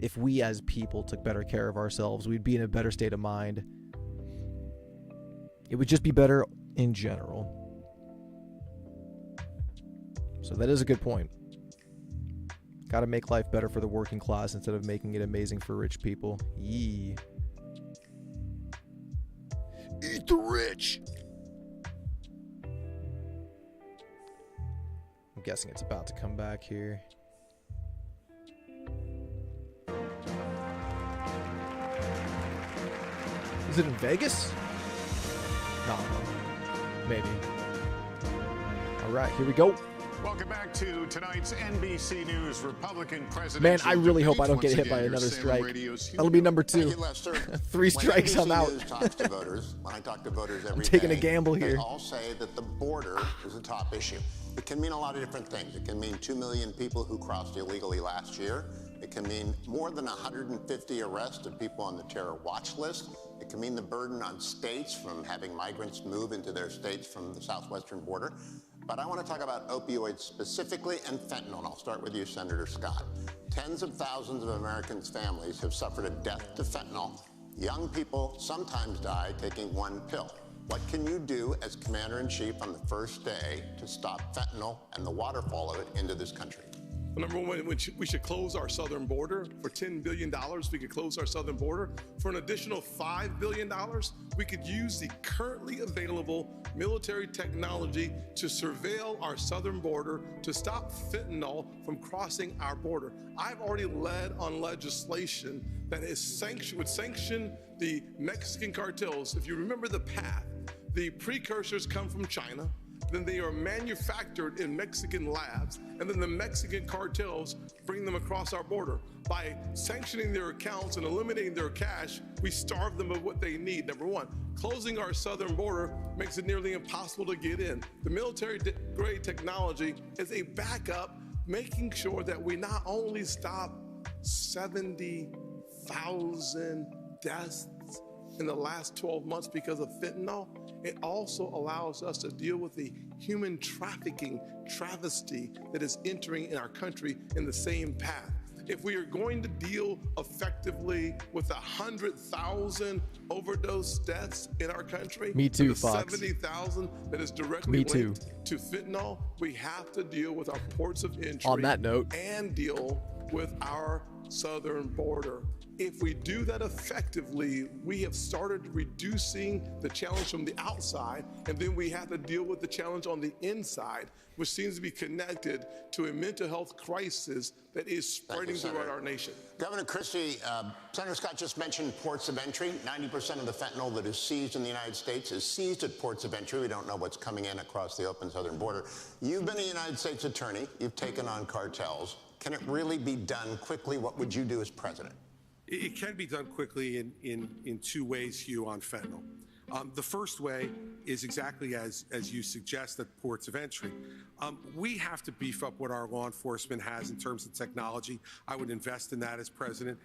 If we as people took better care of ourselves, we'd be in a better state of mind. It would just be better in general. So that is a good point. Got to make life better for the working class instead of making it amazing for rich people. Yee. Eat the rich. I'm guessing it's about to come back here. Is it in Vegas? No. Maybe. All right, here we go. Welcome back to tonight's NBC News Republican presidential Man, I really debate. hope I don't get Once hit by again, another your Salem strike. Radio's That'll be number 2. Thank you, Lester. 3 strikes, I'm out. When NBC News talks to voters, when I talk to voters every day, taking a gamble here. They all say that the border is a top issue. It can mean a lot of different things. It can mean 2 million people who crossed illegally last year. It can mean more than 150 arrests of people on the terror watch list. It can mean the burden on states from having migrants move into their states from the southwestern border. But I want to talk about opioids specifically and fentanyl, and I'll start with you, Senator Scott. Tens of thousands of Americans' families have suffered a death to fentanyl. Young people sometimes die taking one pill. What can you do as Commander-in-Chief on the first day to stop fentanyl and the waterfall of it into this country? Well, number one, we should close our southern border. For $10 billion, we could close our southern border. For an additional $5 billion, we could use the currently available military technology to surveil our southern border to stop fentanyl from crossing our border. I've already led on legislation that would sanction the Mexican cartels. If you remember the path, the precursors come from China. then they are manufactured in Mexican labs, and then the Mexican cartels bring them across our border. By sanctioning their accounts and eliminating their cash, we starve them of what they need. Number one, closing our southern border makes it nearly impossible to get in. The military-grade technology is a backup, making sure that we not only stop 70,000 deaths in the last 12 months because of fentanyl, it also allows us to deal with the human trafficking travesty that is entering in our country in the same path. If we are going to deal effectively with 100,000 overdose deaths in our country, Me too, the Fox. 70,000 that is directly linked to fentanyl, we have to deal with our ports of entry. On that note, and deal with our southern border. If we do that effectively, we have started reducing the challenge from the outside, and then we have to deal with the challenge on the inside, which seems to be connected to a mental health crisis that is spreading throughout our nation. Governor Christie, Senator Scott just mentioned ports of entry. 90% of the fentanyl that is seized in the United States is seized at ports of entry. We don't know what's coming in across the open southern border. You've been a United States attorney. You've taken on cartels. Can it really be done quickly? What would you do as president? It can be done quickly in two ways, Hugh, on fentanyl. The first way is exactly as you suggest, at ports of entry. We have to beef up what our law enforcement has in terms of technology. I would invest in that as president.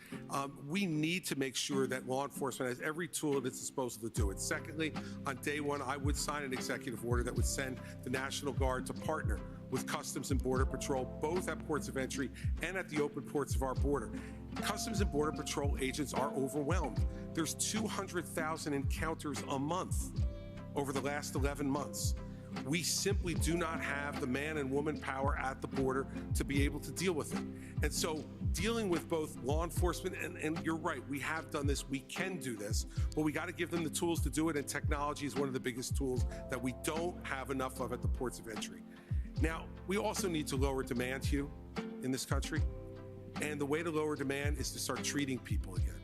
We need to make sure that law enforcement has every tool at its disposal to do it. Secondly, on day one, I would sign an executive order that would send the National Guard to partner with Customs and Border Patrol, both at ports of entry and at the open ports of our border. Customs and Border Patrol agents are overwhelmed. There's 200,000 encounters a month over the last 11 months. We simply do not have the man and woman power at the border to be able to deal with it. And so dealing with both law enforcement, and you're right, we have done this, we can do this, but we got to give them the tools to do it, and technology is one of the biggest tools that we don't have enough of at the ports of entry. Now, we also need to lower demand, Hugh, in this country. And the way to lower demand is to start treating people again.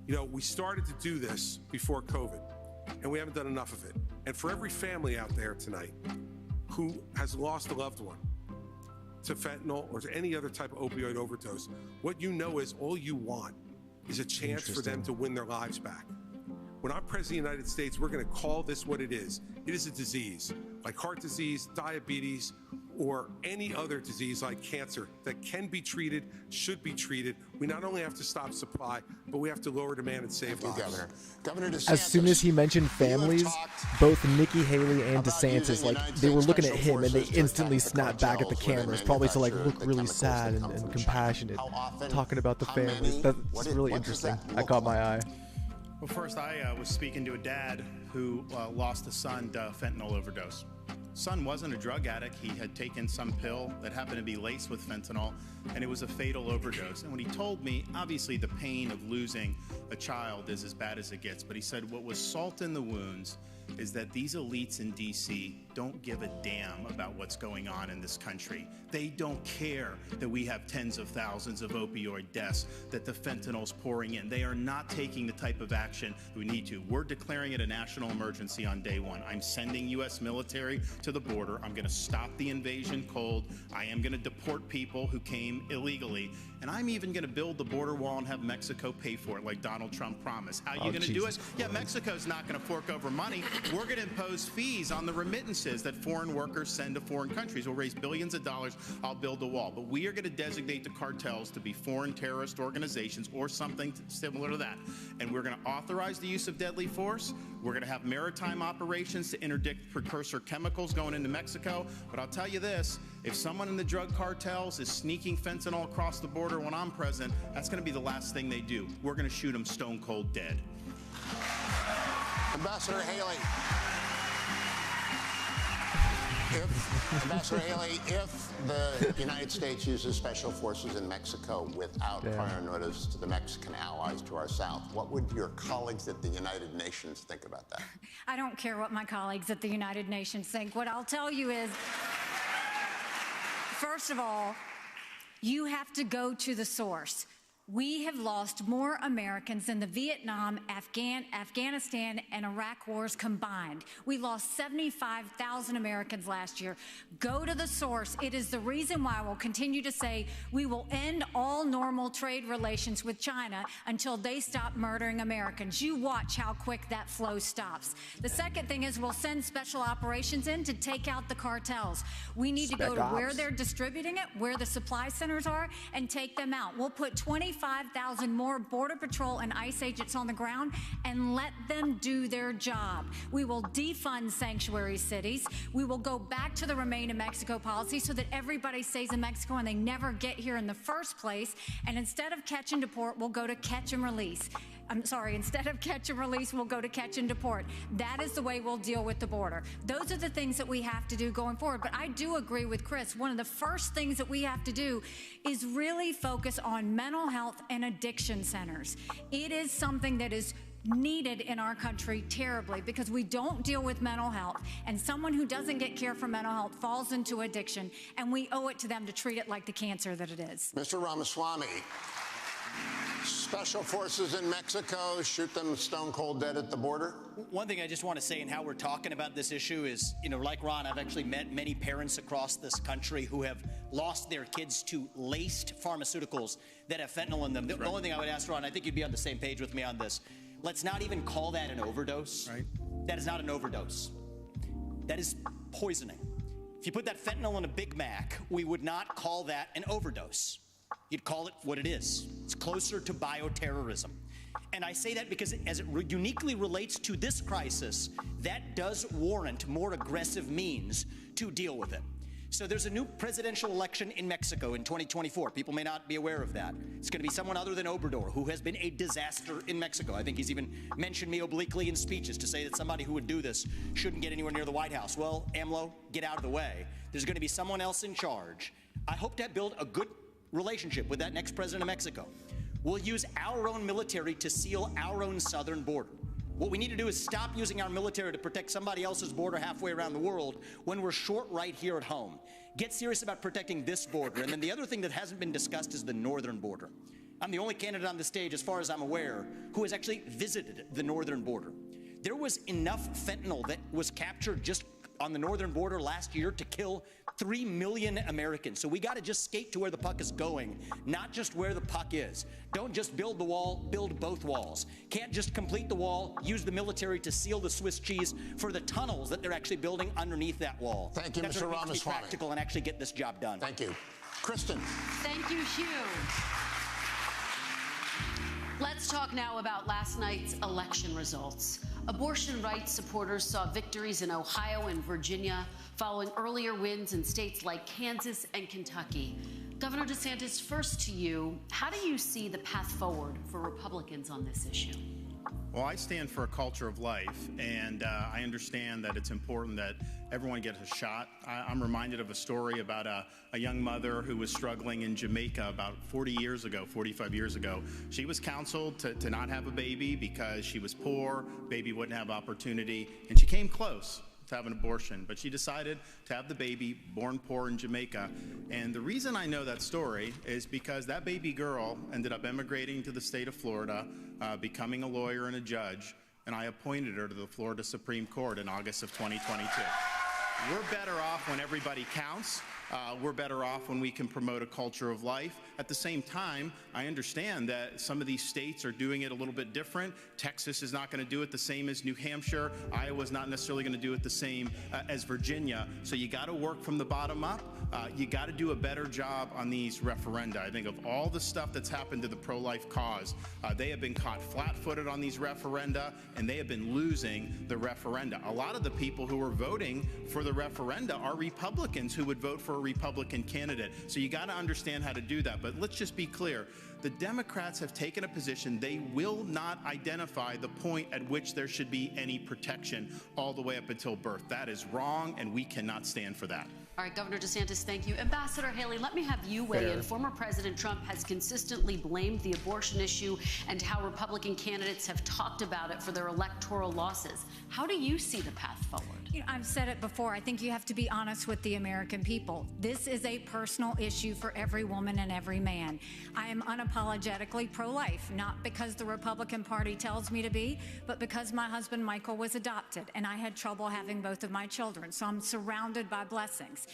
You know, we started to do this before COVID, and we haven't done enough of it. And for every family out there tonight who has lost a loved one to fentanyl or to any other type of opioid overdose, what you know is all you want is a chance for them to win their lives back. When I'm president of the United States, we're going to call this what it is. It is a disease, like heart disease, diabetes, or any other disease like cancer that can be treated, should be treated. We not only have to stop supply, but we have to lower demand and save lives. Governor. Governor DeSantis, as soon as he mentioned families, both Nikki Haley and DeSantis, like, they were looking at him and they instantly snapped back at the cameras, probably to like look really sad and compassionate, talking about the families. That's really interesting. I caught my eye. Well, first, I was speaking to a dad who lost a son to fentanyl overdose. Son wasn't a drug addict. He had taken some pill that happened to be laced with fentanyl, and it was a fatal overdose. And when he told me, obviously the pain of losing a child is as bad as it gets, but he said what was salt in the wounds is that these elites in D.C. don't give a damn about what's going on in this country. They don't care that we have tens of thousands of opioid deaths, that the fentanyl's pouring in. They are not taking the type of action we need to. We're declaring it a national emergency on day one. I'm sending U.S. military to the border. I'm going to stop the invasion cold. I am going to deport people who came illegally. And I'm even going to build the border wall and have Mexico pay for it like Donald Trump promised. How are you going to do it? Yeah, Mexico's not going to fork over money. We're going to impose fees on the remittances that foreign workers send to foreign countries. We'll raise billions of dollars. I'll build the wall. But we are going to designate the cartels to be foreign terrorist organizations or something similar to that. And we're going to authorize the use of deadly force. We're going to have maritime operations to interdict precursor chemicals going into Mexico. But I'll tell you this, if someone in the drug cartels is sneaking fentanyl across the border when I'm president, that's going to be the last thing they do. We're going to shoot them stone cold dead. Ambassador Haley. If the United States uses special forces in Mexico without prior notice to the Mexican allies to our south, what would your colleagues at the United Nations think about that? I don't care what my colleagues at the United Nations think. What I'll tell you is, first of all, you have to go to the source. We have lost more Americans than the Vietnam, Afghanistan, and Iraq wars combined. We lost 75,000 Americans last year. Go to the source. It is the reason why we'll continue to say we will end all normal trade relations with China until they stop murdering Americans. You watch how quick that flow stops. The second thing is we'll send special operations in to take out the cartels. We need to go to where they're distributing it, where the supply centers are, and take them out. We'll put 25,000 more Border Patrol and ICE agents on the ground and let them do their job. We will defund sanctuary cities. We will go back to the Remain in Mexico policy so that everybody stays in Mexico and they never get here in the first place. And instead of catch and deport, we'll go to catch and release. I'm sorry, instead of catch and release, we'll go to catch and deport. That is the way we'll deal with the border. Those are the things that we have to do going forward. But I do agree with Chris. One of the first things that we have to do is really focus on mental health and addiction centers. It is something that is needed in our country terribly because we don't deal with mental health, and someone who doesn't get care for mental health falls into addiction, and we owe it to them to treat it like the cancer that it is. Mr. Ramaswamy, special forces in Mexico shoot them stone cold dead at the border? One thing I just want to say in how we're talking about this issue is, like Ron, I've actually met many parents across this country who have lost their kids to laced pharmaceuticals that have fentanyl in them. The only thing I would ask, Ron, I think you'd be on the same page with me on this. Let's not even call that an overdose. Right. That is not an overdose. That is poisoning. If you put that fentanyl in a Big Mac, we would not call that an overdose. You'd call it what it is. It's closer to bioterrorism. And I say that because as it uniquely relates to this crisis, that does warrant more aggressive means to deal with it. So there's a new presidential election in Mexico in 2024. People may not be aware of that. It's going to be someone other than Obrador, who has been a disaster in Mexico. I think he's even mentioned me obliquely in speeches to say that somebody who would do this shouldn't get anywhere near the White House. Well, AMLO, get out of the way. There's going to be someone else in charge. I hope to build a good relationship with that next president of Mexico. We'll use our own military to seal our own southern border. What we need to do is stop using our military to protect somebody else's border halfway around the world when we're short right here at home. Get serious about protecting this border. And then the other thing that hasn't been discussed is the northern border. I'm the only candidate on the stage, as far as I'm aware, who has actually visited the northern border. There was enough fentanyl that was captured just on the northern border last year to kill 3 million Americans. So we got to just skate to where the puck is going, not just where the puck is. Don't just build the wall, build both walls. Can't just complete the wall, use the military to seal the Swiss cheese for the tunnels that they're actually building underneath that wall. Thank you, Mr. Ramaswamy. Be practical and actually get this job done. Thank you. Kristen. Thank you, Hugh. Let's talk now about last night's election results. Abortion rights supporters saw victories in Ohio and Virginia, following earlier wins in states like Kansas and Kentucky. Governor DeSantis, first to you, how do you see the path forward for Republicans on this issue? Well, I stand for a culture of life, and I understand that it's important that everyone gets a shot. I'm reminded of a story about a young mother who was struggling in Jamaica about 45 years ago. She was counseled to not have a baby because she was poor, baby wouldn't have opportunity, and she came close to have an abortion, but she decided to have the baby, born poor in Jamaica. And the reason I know that story is because that baby girl ended up emigrating to the state of Florida, becoming a lawyer and a judge, and I appointed her to the Florida Supreme Court in August of 2022. We're better off when everybody counts. We're better off when we can promote a culture of life. At the same time, I understand that some of these states are doing it a little bit different. Texas is not going to do it the same as New Hampshire. Iowa's not necessarily going to do it the same as Virginia. So you got to work from the bottom up. You got to do a better job on these referenda. I think of all the stuff that's happened to the pro-life cause, they have been caught flat-footed on these referenda, and they have been losing the referenda. A lot of the people who are voting for the referenda are Republicans who would vote for a Republican candidate. So you got to understand how to do that. But let's just be clear. The Democrats have taken a position they will not identify the point at which there should be any protection all the way up until birth. That is wrong, and we cannot stand for that. All right, Governor DeSantis, thank you. Ambassador Haley, let me have you weigh in. Former President Trump has consistently blamed the abortion issue and how Republican candidates have talked about it for their electoral losses. How do you see the path forward? I've said it before. I think you have to be honest with the American people. This is a personal issue for every woman and every man. I am unapologetically pro-life, not because the Republican Party tells me to be, but because my husband Michael was adopted and I had trouble having both of my children. So I'm surrounded by blessings.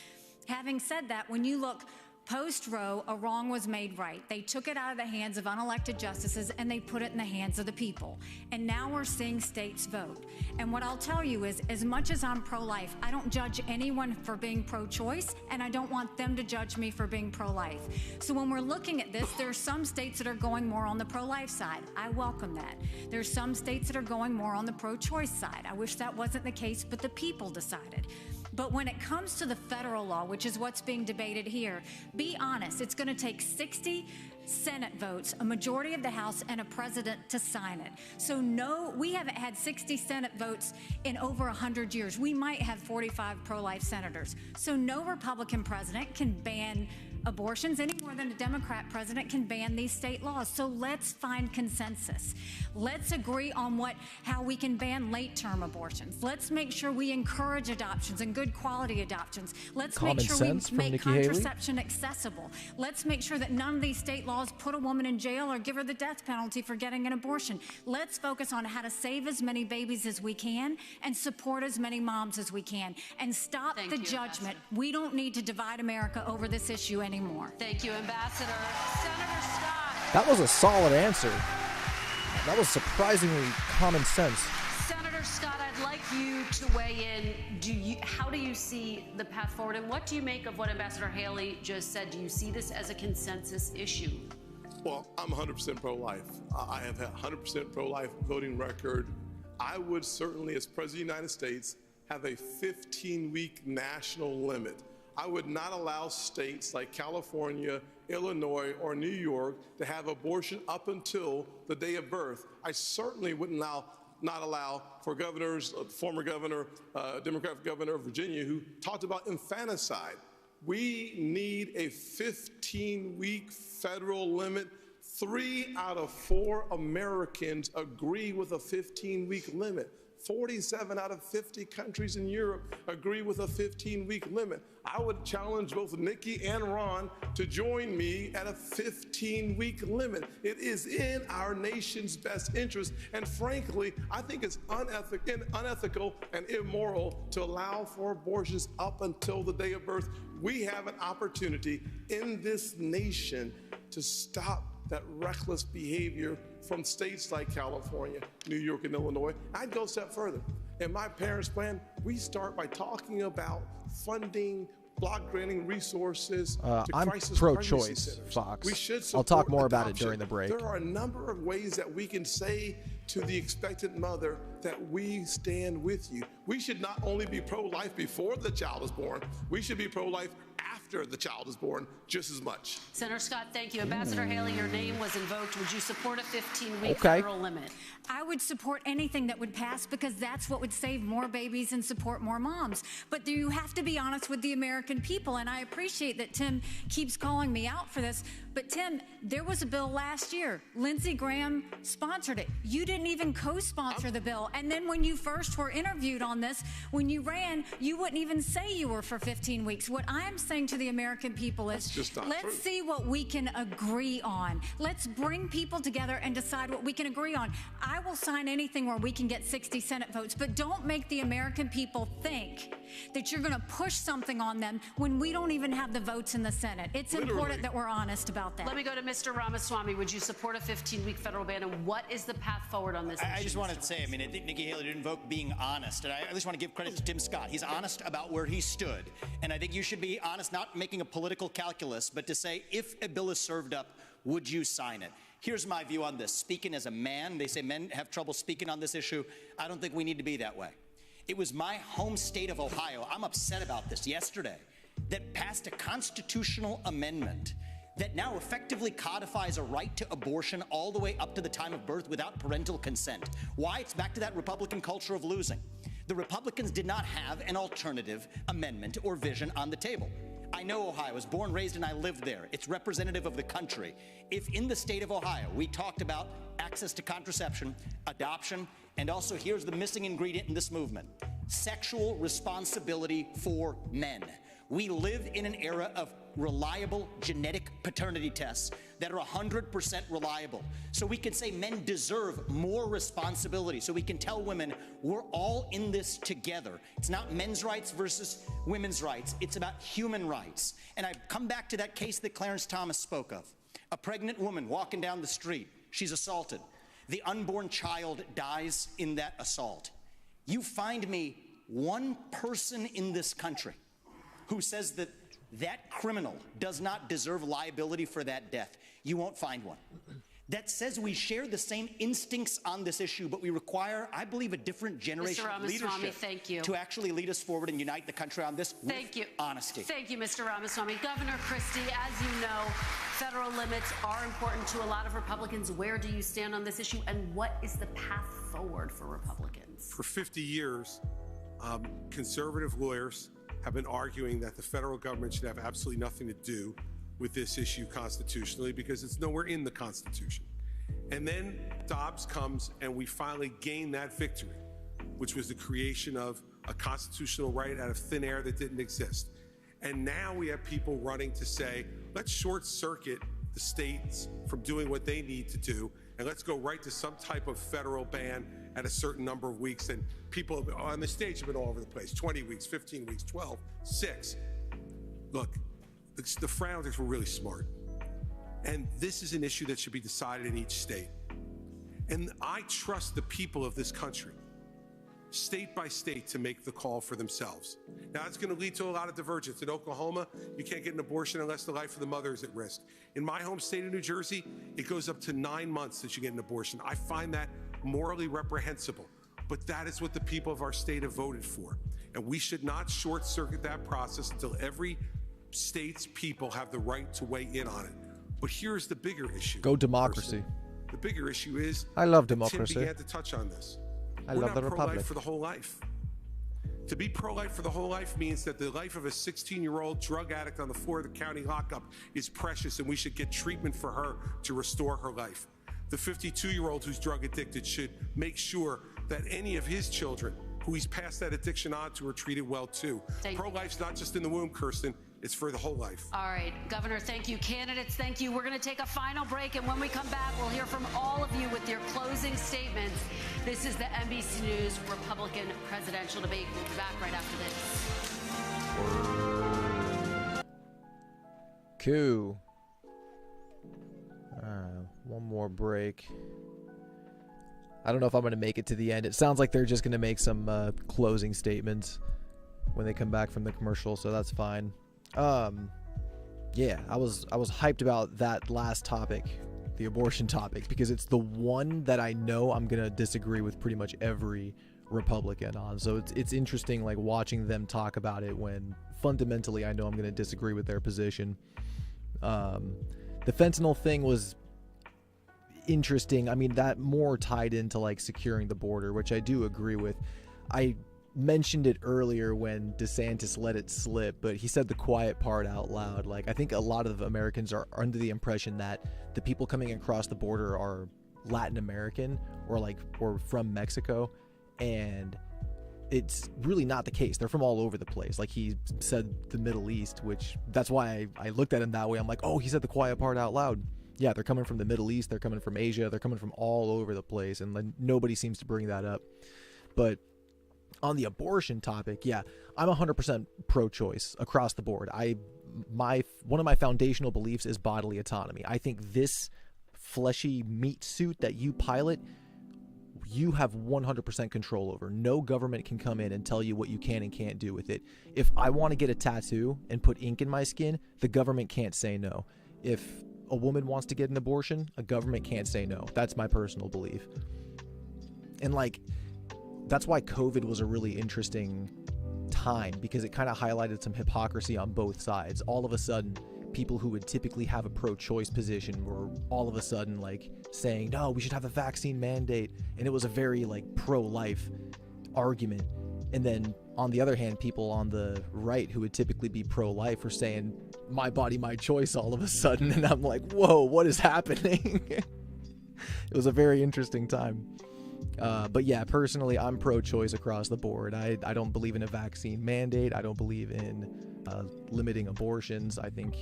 Having said that, when you look post-Roe, a wrong was made right. They took it out of the hands of unelected justices and they put it in the hands of the people. And now we're seeing states vote. And what I'll tell you is, as much as I'm pro-life, I don't judge anyone for being pro-choice, and I don't want them to judge me for being pro-life. So when we're looking at this, there are some states that are going more on the pro-life side. I welcome that. There's some states that are going more on the pro-choice side. I wish that wasn't the case, but the people decided. But when it comes to the federal law, which is what's being debated here, be honest, it's going to take 60 Senate votes, a majority of the House, and a president to sign it. So no, we haven't had 60 Senate votes in over 100 years. We might have 45 pro-life senators. So no Republican president can ban abortions any more than a Democrat president can ban these state laws. So let's find consensus. Let's agree on how we can ban late-term abortions. Let's make sure we encourage adoptions and good quality adoptions. Let's make sure we make contraception accessible. Let's make sure that none of these state laws put a woman in jail or give her the death penalty for getting an abortion. Let's focus on how to save as many babies as we can and support as many moms as we can. And stop the judgment. We don't need to divide America over this issue anymore. Thank you, Ambassador. Senator Scott. That was a solid answer. That was surprisingly common sense. Senator Scott, I'd like you to weigh in. How do you see the path forward, and what do you make of what Ambassador Haley just said? Do you see this as a consensus issue? Well, I'm 100% pro-life. I have had 100% pro-life voting record. I would certainly, as President of the United States, have a 15-week national limit. I would not allow states like California, Illinois, or New York to have abortion up until the day of birth. I certainly wouldn't not allow for governors, former governor, Democratic governor of Virginia, who talked about infanticide. We need a 15-week federal limit. 3 out of 4 Americans agree with a 15-week limit. 47 out of 50 countries in Europe agree with a 15-week limit. I would challenge both Nikki and Ron to join me at a 15-week limit. It is in our nation's best interest, and frankly, I think it's unethical and immoral to allow for abortions up until the day of birth. We have an opportunity in this nation to stop that reckless behavior from states like California, New York, and Illinois. I'd go a step further. In my parents' plan, we start by talking about funding, block granting resources to I'm crisis pro-choice, pregnancy centers. Fox. We should I'll talk support more about it adoption. during the break. There are a number of ways that we can say to the expectant mother that we stand with you. We should not only be pro-life before the child is born, we should be pro-life after the child is born just as much. Senator Scott, thank you. Ambassador Haley, your name was invoked. Would you support a 15-week federal limit? I would support anything that would pass because that's what would save more babies and support more moms. But you have to be honest with the American people, and I appreciate that Tim keeps calling me out for this. But Tim, there was a bill last year. Lindsey Graham sponsored it. You didn't even co-sponsor the bill. And then when you first were interviewed on this, when you ran, you wouldn't even say you were for 15 weeks. What I'm saying to the American people is, let's see what we can agree on. Let's bring people together and decide what we can agree on. I will sign anything where we can get 60 Senate votes, but don't make the American people think that you're going to push something on them when we don't even have the votes in the Senate. It's important that we're honest about that. Let me go to Mr. Ramaswamy. Would you support a 15-week federal ban, and what is the path forward on this issue? I just wanted to say, I mean, I think Nikki Haley did invoke being honest, and I just want to give credit to Tim Scott. He's honest about where he stood, and I think you should be honest, not making a political calculus, but to say, if a bill is served up, would you sign it? Here's my view on this. Speaking as a man, they say men have trouble speaking on this issue. I don't think we need to be that way. It was my home state of Ohio, I'm upset about this, yesterday, that passed a constitutional amendment that now effectively codifies a right to abortion all the way up to the time of birth without parental consent. Why? It's back to that Republican culture of losing. The Republicans did not have an alternative amendment or vision on the table. I know Ohio. I was born, raised, and I lived there. It's representative of the country. If in the state of Ohio we talked about access to contraception, adoption, and also here's the missing ingredient in this movement, sexual responsibility for men. We live in an era of reliable genetic paternity tests that are 100% reliable. So we can say men deserve more responsibility. So we can tell women we're all in this together. It's not men's rights versus women's rights. It's about human rights. And I come back to that case that Clarence Thomas spoke of. A pregnant woman walking down the street. She's assaulted. The unborn child dies in that assault. You find me one person in this country who says that that criminal does not deserve liability for that death. You won't find one. That says we share the same instincts on this issue, but we require, I believe, a different generation of leadership thank you. to actually lead us forward and unite the country on this with honesty. Thank you, Mr. Ramaswamy. Governor Christie, as you know, federal limits are important to a lot of Republicans. Where do you stand on this issue, and what is the path forward for Republicans? For 50 years, conservative lawyers have been arguing that the federal government should have absolutely nothing to do with this issue constitutionally because it's nowhere in the Constitution. And then Dobbs comes and we finally gain that victory, which was the creation of a constitutional right out of thin air that didn't exist. And now we have people running to say, let's short circuit the states from doing what they need to do, and let's go right to some type of federal ban at a certain number of weeks. And people on the stage have been all over the place, 20 weeks, 15 weeks, 12, 6. Look, the Frowners were really smart. And this is an issue that should be decided in each state. And I trust the people of this country, state by state, to make the call for themselves. Now, it's going to lead to a lot of divergence. In Oklahoma, you can't get an abortion unless the life of the mother is at risk. In my home state of New Jersey, it goes up to 9 months that you get an abortion. I find that morally reprehensible. But that is what the people of our state have voted for. And we should not short circuit that process until every state's people have the right to weigh in on it. But here's the bigger issue. Go democracy. The bigger issue is, I love democracy. Tim began to touch on this. I We're love the not Republic. pro-life for the whole life. To be pro-life for the whole life means that the life of a 16-year-old drug addict on the floor of the county lockup is precious, and we should get treatment for her to restore her life. The 52-year-old who's drug addicted should make sure that any of his children who he's passed that addiction on to are treated well too. Pro-life's not just in the womb, Kirsten. It's for the whole life. All right, Governor, thank you. Candidates, thank you. We're going to take a final break, and when we come back, we'll hear from all of you with your closing statements. This is the NBC News Republican Presidential Debate. We'll be back right after this. Cool. One more break. I don't know if I'm going to make it to the end. It sounds like they're just going to make some closing statements when they come back from the commercial, so that's fine. Yeah, I was hyped about that last topic, the abortion topic, because it's the one that I know I'm gonna disagree with pretty much every Republican on. So it's interesting, like, watching them talk about it when fundamentally I know I'm gonna disagree with their position. The fentanyl thing was interesting. I mean, that more tied into like securing the border, which I do agree with. I mentioned it earlier when DeSantis let it slip, but he said the quiet part out loud. Like, I think a lot of Americans are under the impression that the people coming across the border are Latin American or from Mexico, and it's really not the case. They're from all over the place. Like, he said the Middle East, which that's why I looked at him that way. I'm like, oh, he said the quiet part out loud. Yeah, they're coming from the Middle East, they're coming from Asia, they're coming from all over the place, and like, nobody seems to bring that up. But on the abortion topic, yeah, I'm 100% pro-choice across the board. One of my foundational beliefs is bodily autonomy. I think this fleshy meat suit that you pilot, you have 100% control over. No government can come in and tell you what you can and can't do with it. If I want to get a tattoo and put ink in my skin, the government can't say no. If a woman wants to get an abortion, a government can't say no. That's my personal belief. And like, that's why COVID was a really interesting time, because it kind of highlighted some hypocrisy on both sides. All of a sudden, people who would typically have a pro-choice position were all of a sudden like saying, no, we should have a vaccine mandate. And it was a very like pro-life argument. And then on the other hand, people on the right who would typically be pro-life were saying, my body, my choice, all of a sudden. And I'm like, whoa, what is happening? It was a very interesting time. But yeah, personally, I'm pro-choice across the board. I don't believe in a vaccine mandate. I don't believe in limiting abortions. I think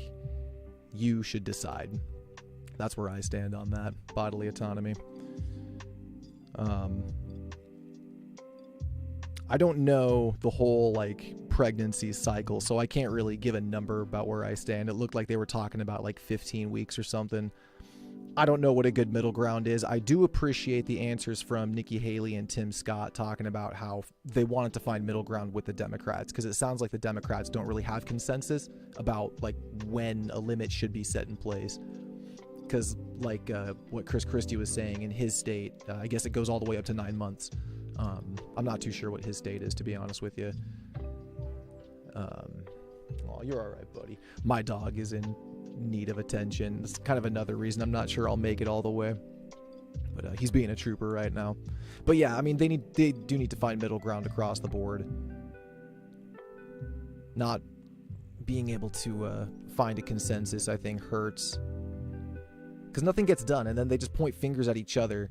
you should decide. That's where I stand on that. Bodily autonomy. I don't know the whole pregnancy cycle, so I can't really give a number about where I stand. It looked like they were talking about 15 weeks or something. I don't know what a good middle ground is. I do appreciate the answers from Nikki Haley and Tim Scott talking about how they wanted to find middle ground with the Democrats, because it sounds like the Democrats don't really have consensus about when a limit should be set in place. Because what Chris Christie was saying in his state, I guess it goes all the way up to 9 months. I'm not too sure what his state is, to be honest with you. Oh, you're all right, buddy. My dog is in need of attention. It's kind of another reason I'm not sure I'll make it all the way. But he's being a trooper right now. But yeah, I mean, they do need to find middle ground across the board. Not being able to find a consensus, I think, hurts. Because nothing gets done, and then they just point fingers at each other,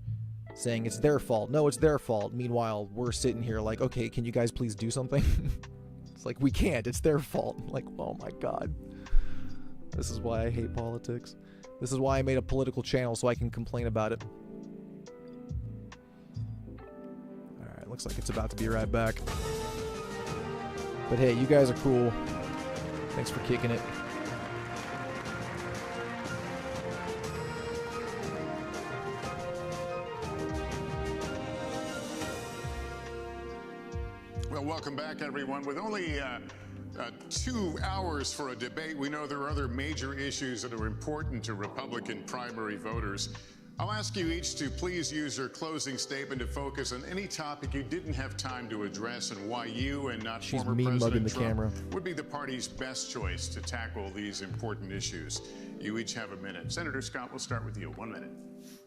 saying it's their fault. No, it's their fault. Meanwhile, we're sitting here okay, can you guys please do something? It's we can't. It's their fault. Oh my God. This is why I hate politics. This is why I made a political channel, so I can complain about it. Alright, looks like it's about to be right back. But hey, you guys are cool. Thanks for kicking it. Well, welcome back, everyone. With only 2 hours for a debate, we know there are other major issues that are important to Republican primary voters. I'll ask you each to please use your closing statement to focus on any topic you didn't have time to address and why you and not former President Trump would be the party's best choice to tackle these important issues. You each have a minute. Senator Scott, we'll start with you. 1 minute.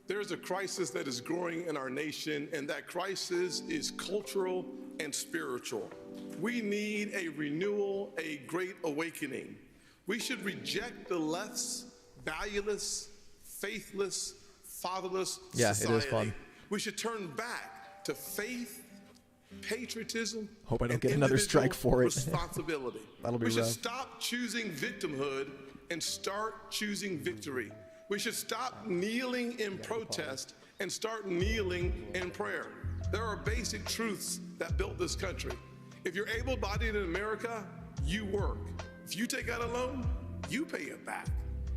There's a crisis that is growing in our nation, and that crisis is cultural and spiritual. We need a renewal, a great awakening. We should reject the left's valueless, faithless, fatherless society. It is fun. We should turn back to faith, patriotism, hope I don't get another strike for it. Responsibility. That'll be rough. We should rough. stop choosing victimhood and start choosing victory. We should stop kneeling in protest and start kneeling in prayer. There are basic truths that built this country. If you're able-bodied in America, you work. If you take out a loan, you pay it back.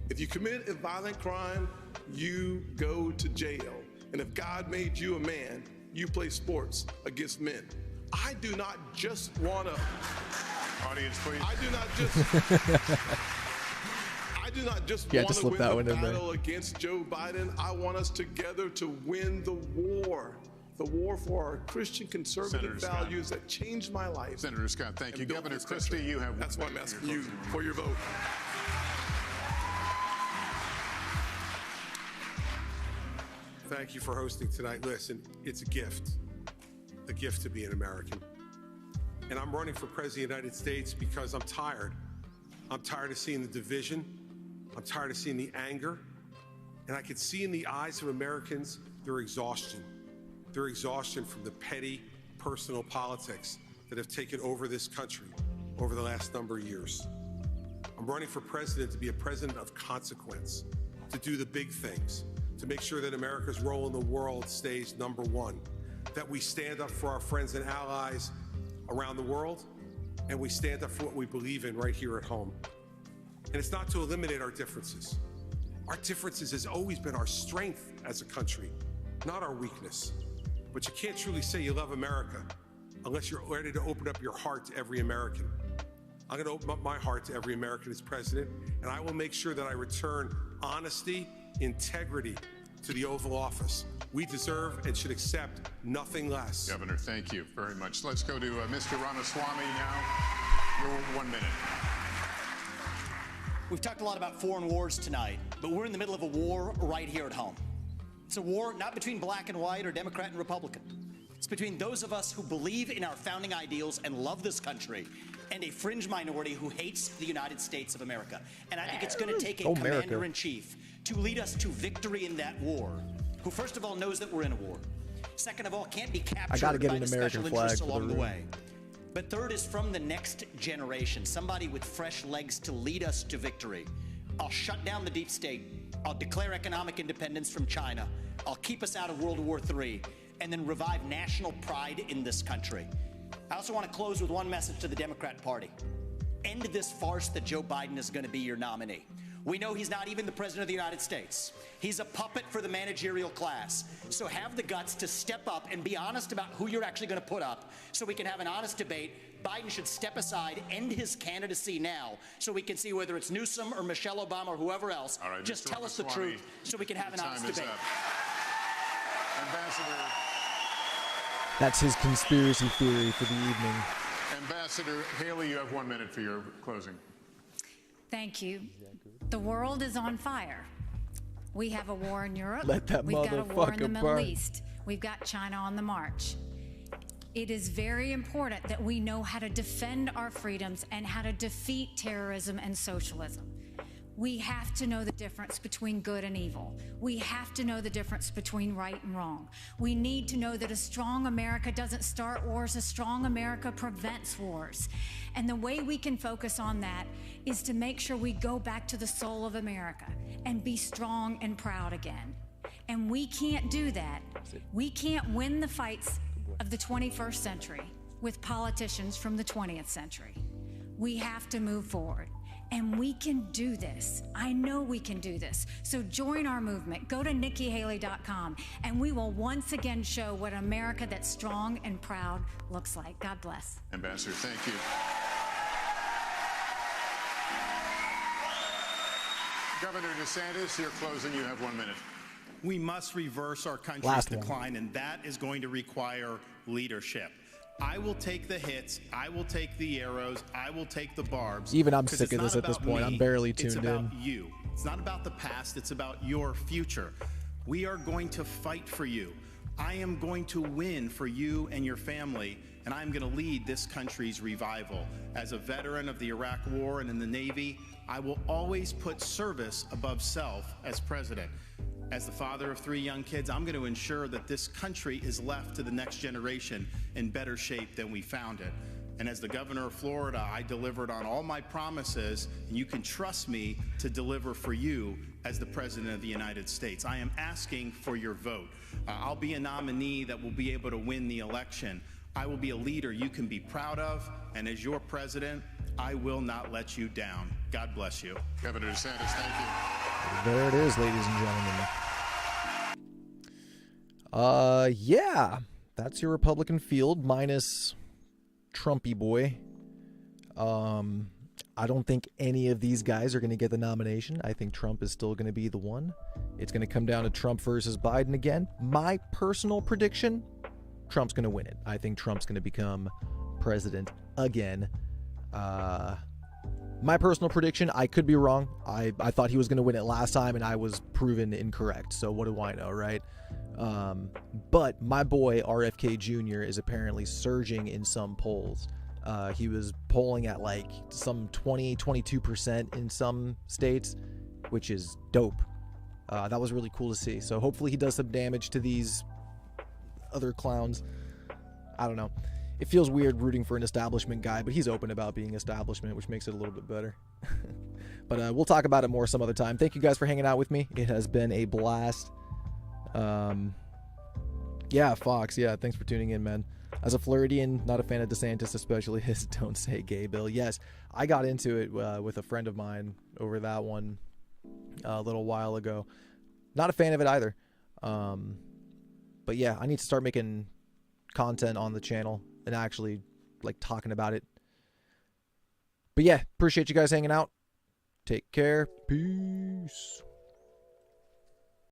If you commit a violent crime, you go to jail. And if God made you a man, you play sports against men. I do not just want to... Audience, please. I do not just want to win the battle against Joe Biden. I want us together to win the war. The war for our Christian conservative values that changed my life. Senator Scott, thank you. Governor Christie, you have... That's why I'm asking you for your vote. Thank you for hosting tonight. Listen, it's a gift to be an American. And I'm running for President of the United States because I'm tired. I'm tired of seeing the division. I'm tired of seeing the anger. And I can see in the eyes of Americans their exhaustion. Their exhaustion from the petty, personal politics that have taken over this country over the last number of years. I'm running for president to be a president of consequence, to do the big things, to make sure that America's role in the world stays number one, that we stand up for our friends and allies around the world, and we stand up for what we believe in right here at home. And it's not to eliminate our differences. Our differences has always been our strength as a country, not our weakness. But you can't truly say you love America unless you're ready to open up your heart to every American. I'm going to open up my heart to every American as president, and I will make sure that I return honesty, integrity to the Oval Office. We deserve and should accept nothing less. Governor, thank you very much. Let's go to Mr. Ramaswamy now. Your 1 minute. We've talked a lot about foreign wars tonight, but we're in the middle of a war right here at home. It's a war not between black and white or Democrat and Republican. It's between those of us who believe in our founding ideals and love this country and a fringe minority who hates the United States of America. And I think it's going to take a commander-in-chief to lead us to victory in that war, who first of all knows that we're in a war, Second of all, can't be captured I gotta get by an the American special flag interests for the along the room. way. But third is from the next generation, somebody with fresh legs to lead us to victory. I'll shut down the deep state. I'll declare economic independence from China. I'll keep us out of World War III, and then revive national pride in this country. I also want to close with one message to the Democrat Party. End this farce that Joe Biden is going to be your nominee. We know he's not even the president of the United States. He's a puppet for the managerial class. So have the guts to step up and be honest about who you're actually going to put up so we can have an honest debate. Biden should step aside, end his candidacy now, so we can see whether it's Newsom or Michelle Obama or whoever else. All right, just Mr. tell us the Ramaswamy, truth so we can have an your honest time is debate. up. Ambassador, That's his conspiracy theory for the evening. Ambassador Haley, you have 1 minute for your closing. Thank you. The world is on fire. We have a war in Europe. Let that We've got a war in the motherfucker Middle burn. East. We've got China on the march. It is very important that we know how to defend our freedoms and how to defeat terrorism and socialism. We have to know the difference between good and evil. We have to know the difference between right and wrong. We need to know that a strong America doesn't start wars, a strong America prevents wars. And the way we can focus on that is to make sure we go back to the soul of America and be strong and proud again. And we can't do that. We can't win the fights of the 21st century with politicians from the 20th century. We have to move forward. And we can do this. I know we can do this. So join our movement. Go to NikkiHaley.com, and we will once again show what America that's strong and proud looks like. God bless. Ambassador, thank you. Governor DeSantis, your closing. You have 1 minute. We must reverse our country's Last one. decline, and that is going to require leadership. I will take the hits, I will take the arrows, I will take the barbs. Even I'm 'cause sick it's of this not at this about point. me, I'm barely it's tuned about in. you. It's not about the past, it's about your future. We are going to fight for you. I am going to win for you and your family, and I'm going to lead this country's revival. As a veteran of the Iraq War and in the Navy, I will always put service above self as president. As the father of 3 young kids, I'm going to ensure that this country is left to the next generation in better shape than we found it. And as the governor of Florida, I delivered on all my promises, and you can trust me to deliver for you as the president of the United States. I am asking for your vote. I'll be a nominee that will be able to win the election. I will be a leader you can be proud of, and as your president, I will not let you down. God bless you. Governor DeSantis, thank you. There it is, ladies and gentlemen. Yeah, that's your Republican field minus Trumpy boy. I don't think any of these guys are going to get the nomination. I think Trump is still going to be the one. It's going to come down to Trump versus Biden again. My personal prediction, Trump's going to win it. I think Trump's going to become president again. My personal prediction, I could be wrong. I thought he was going to win it last time, and I was proven incorrect. So what do I know, right? But my boy RFK Jr. is apparently surging in some polls. He was polling at like some 22% in some states, which is dope. That was really cool to see. So hopefully he does some damage to these other clowns. I don't know. It feels weird rooting for an establishment guy, but he's open about being establishment, which makes it a little bit better. But we'll talk about it more some other time. Thank you guys for hanging out with me. It has been a blast. Yeah, Fox. Yeah, thanks for tuning in, man. As a Floridian, not a fan of DeSantis, especially his "Don't Say Gay" bill. Yes, I got into it with a friend of mine over that one a little while ago. Not a fan of it either. But yeah, I need to start making content on the channel and actually like talking about it. But yeah, appreciate you guys hanging out. Take care. Peace.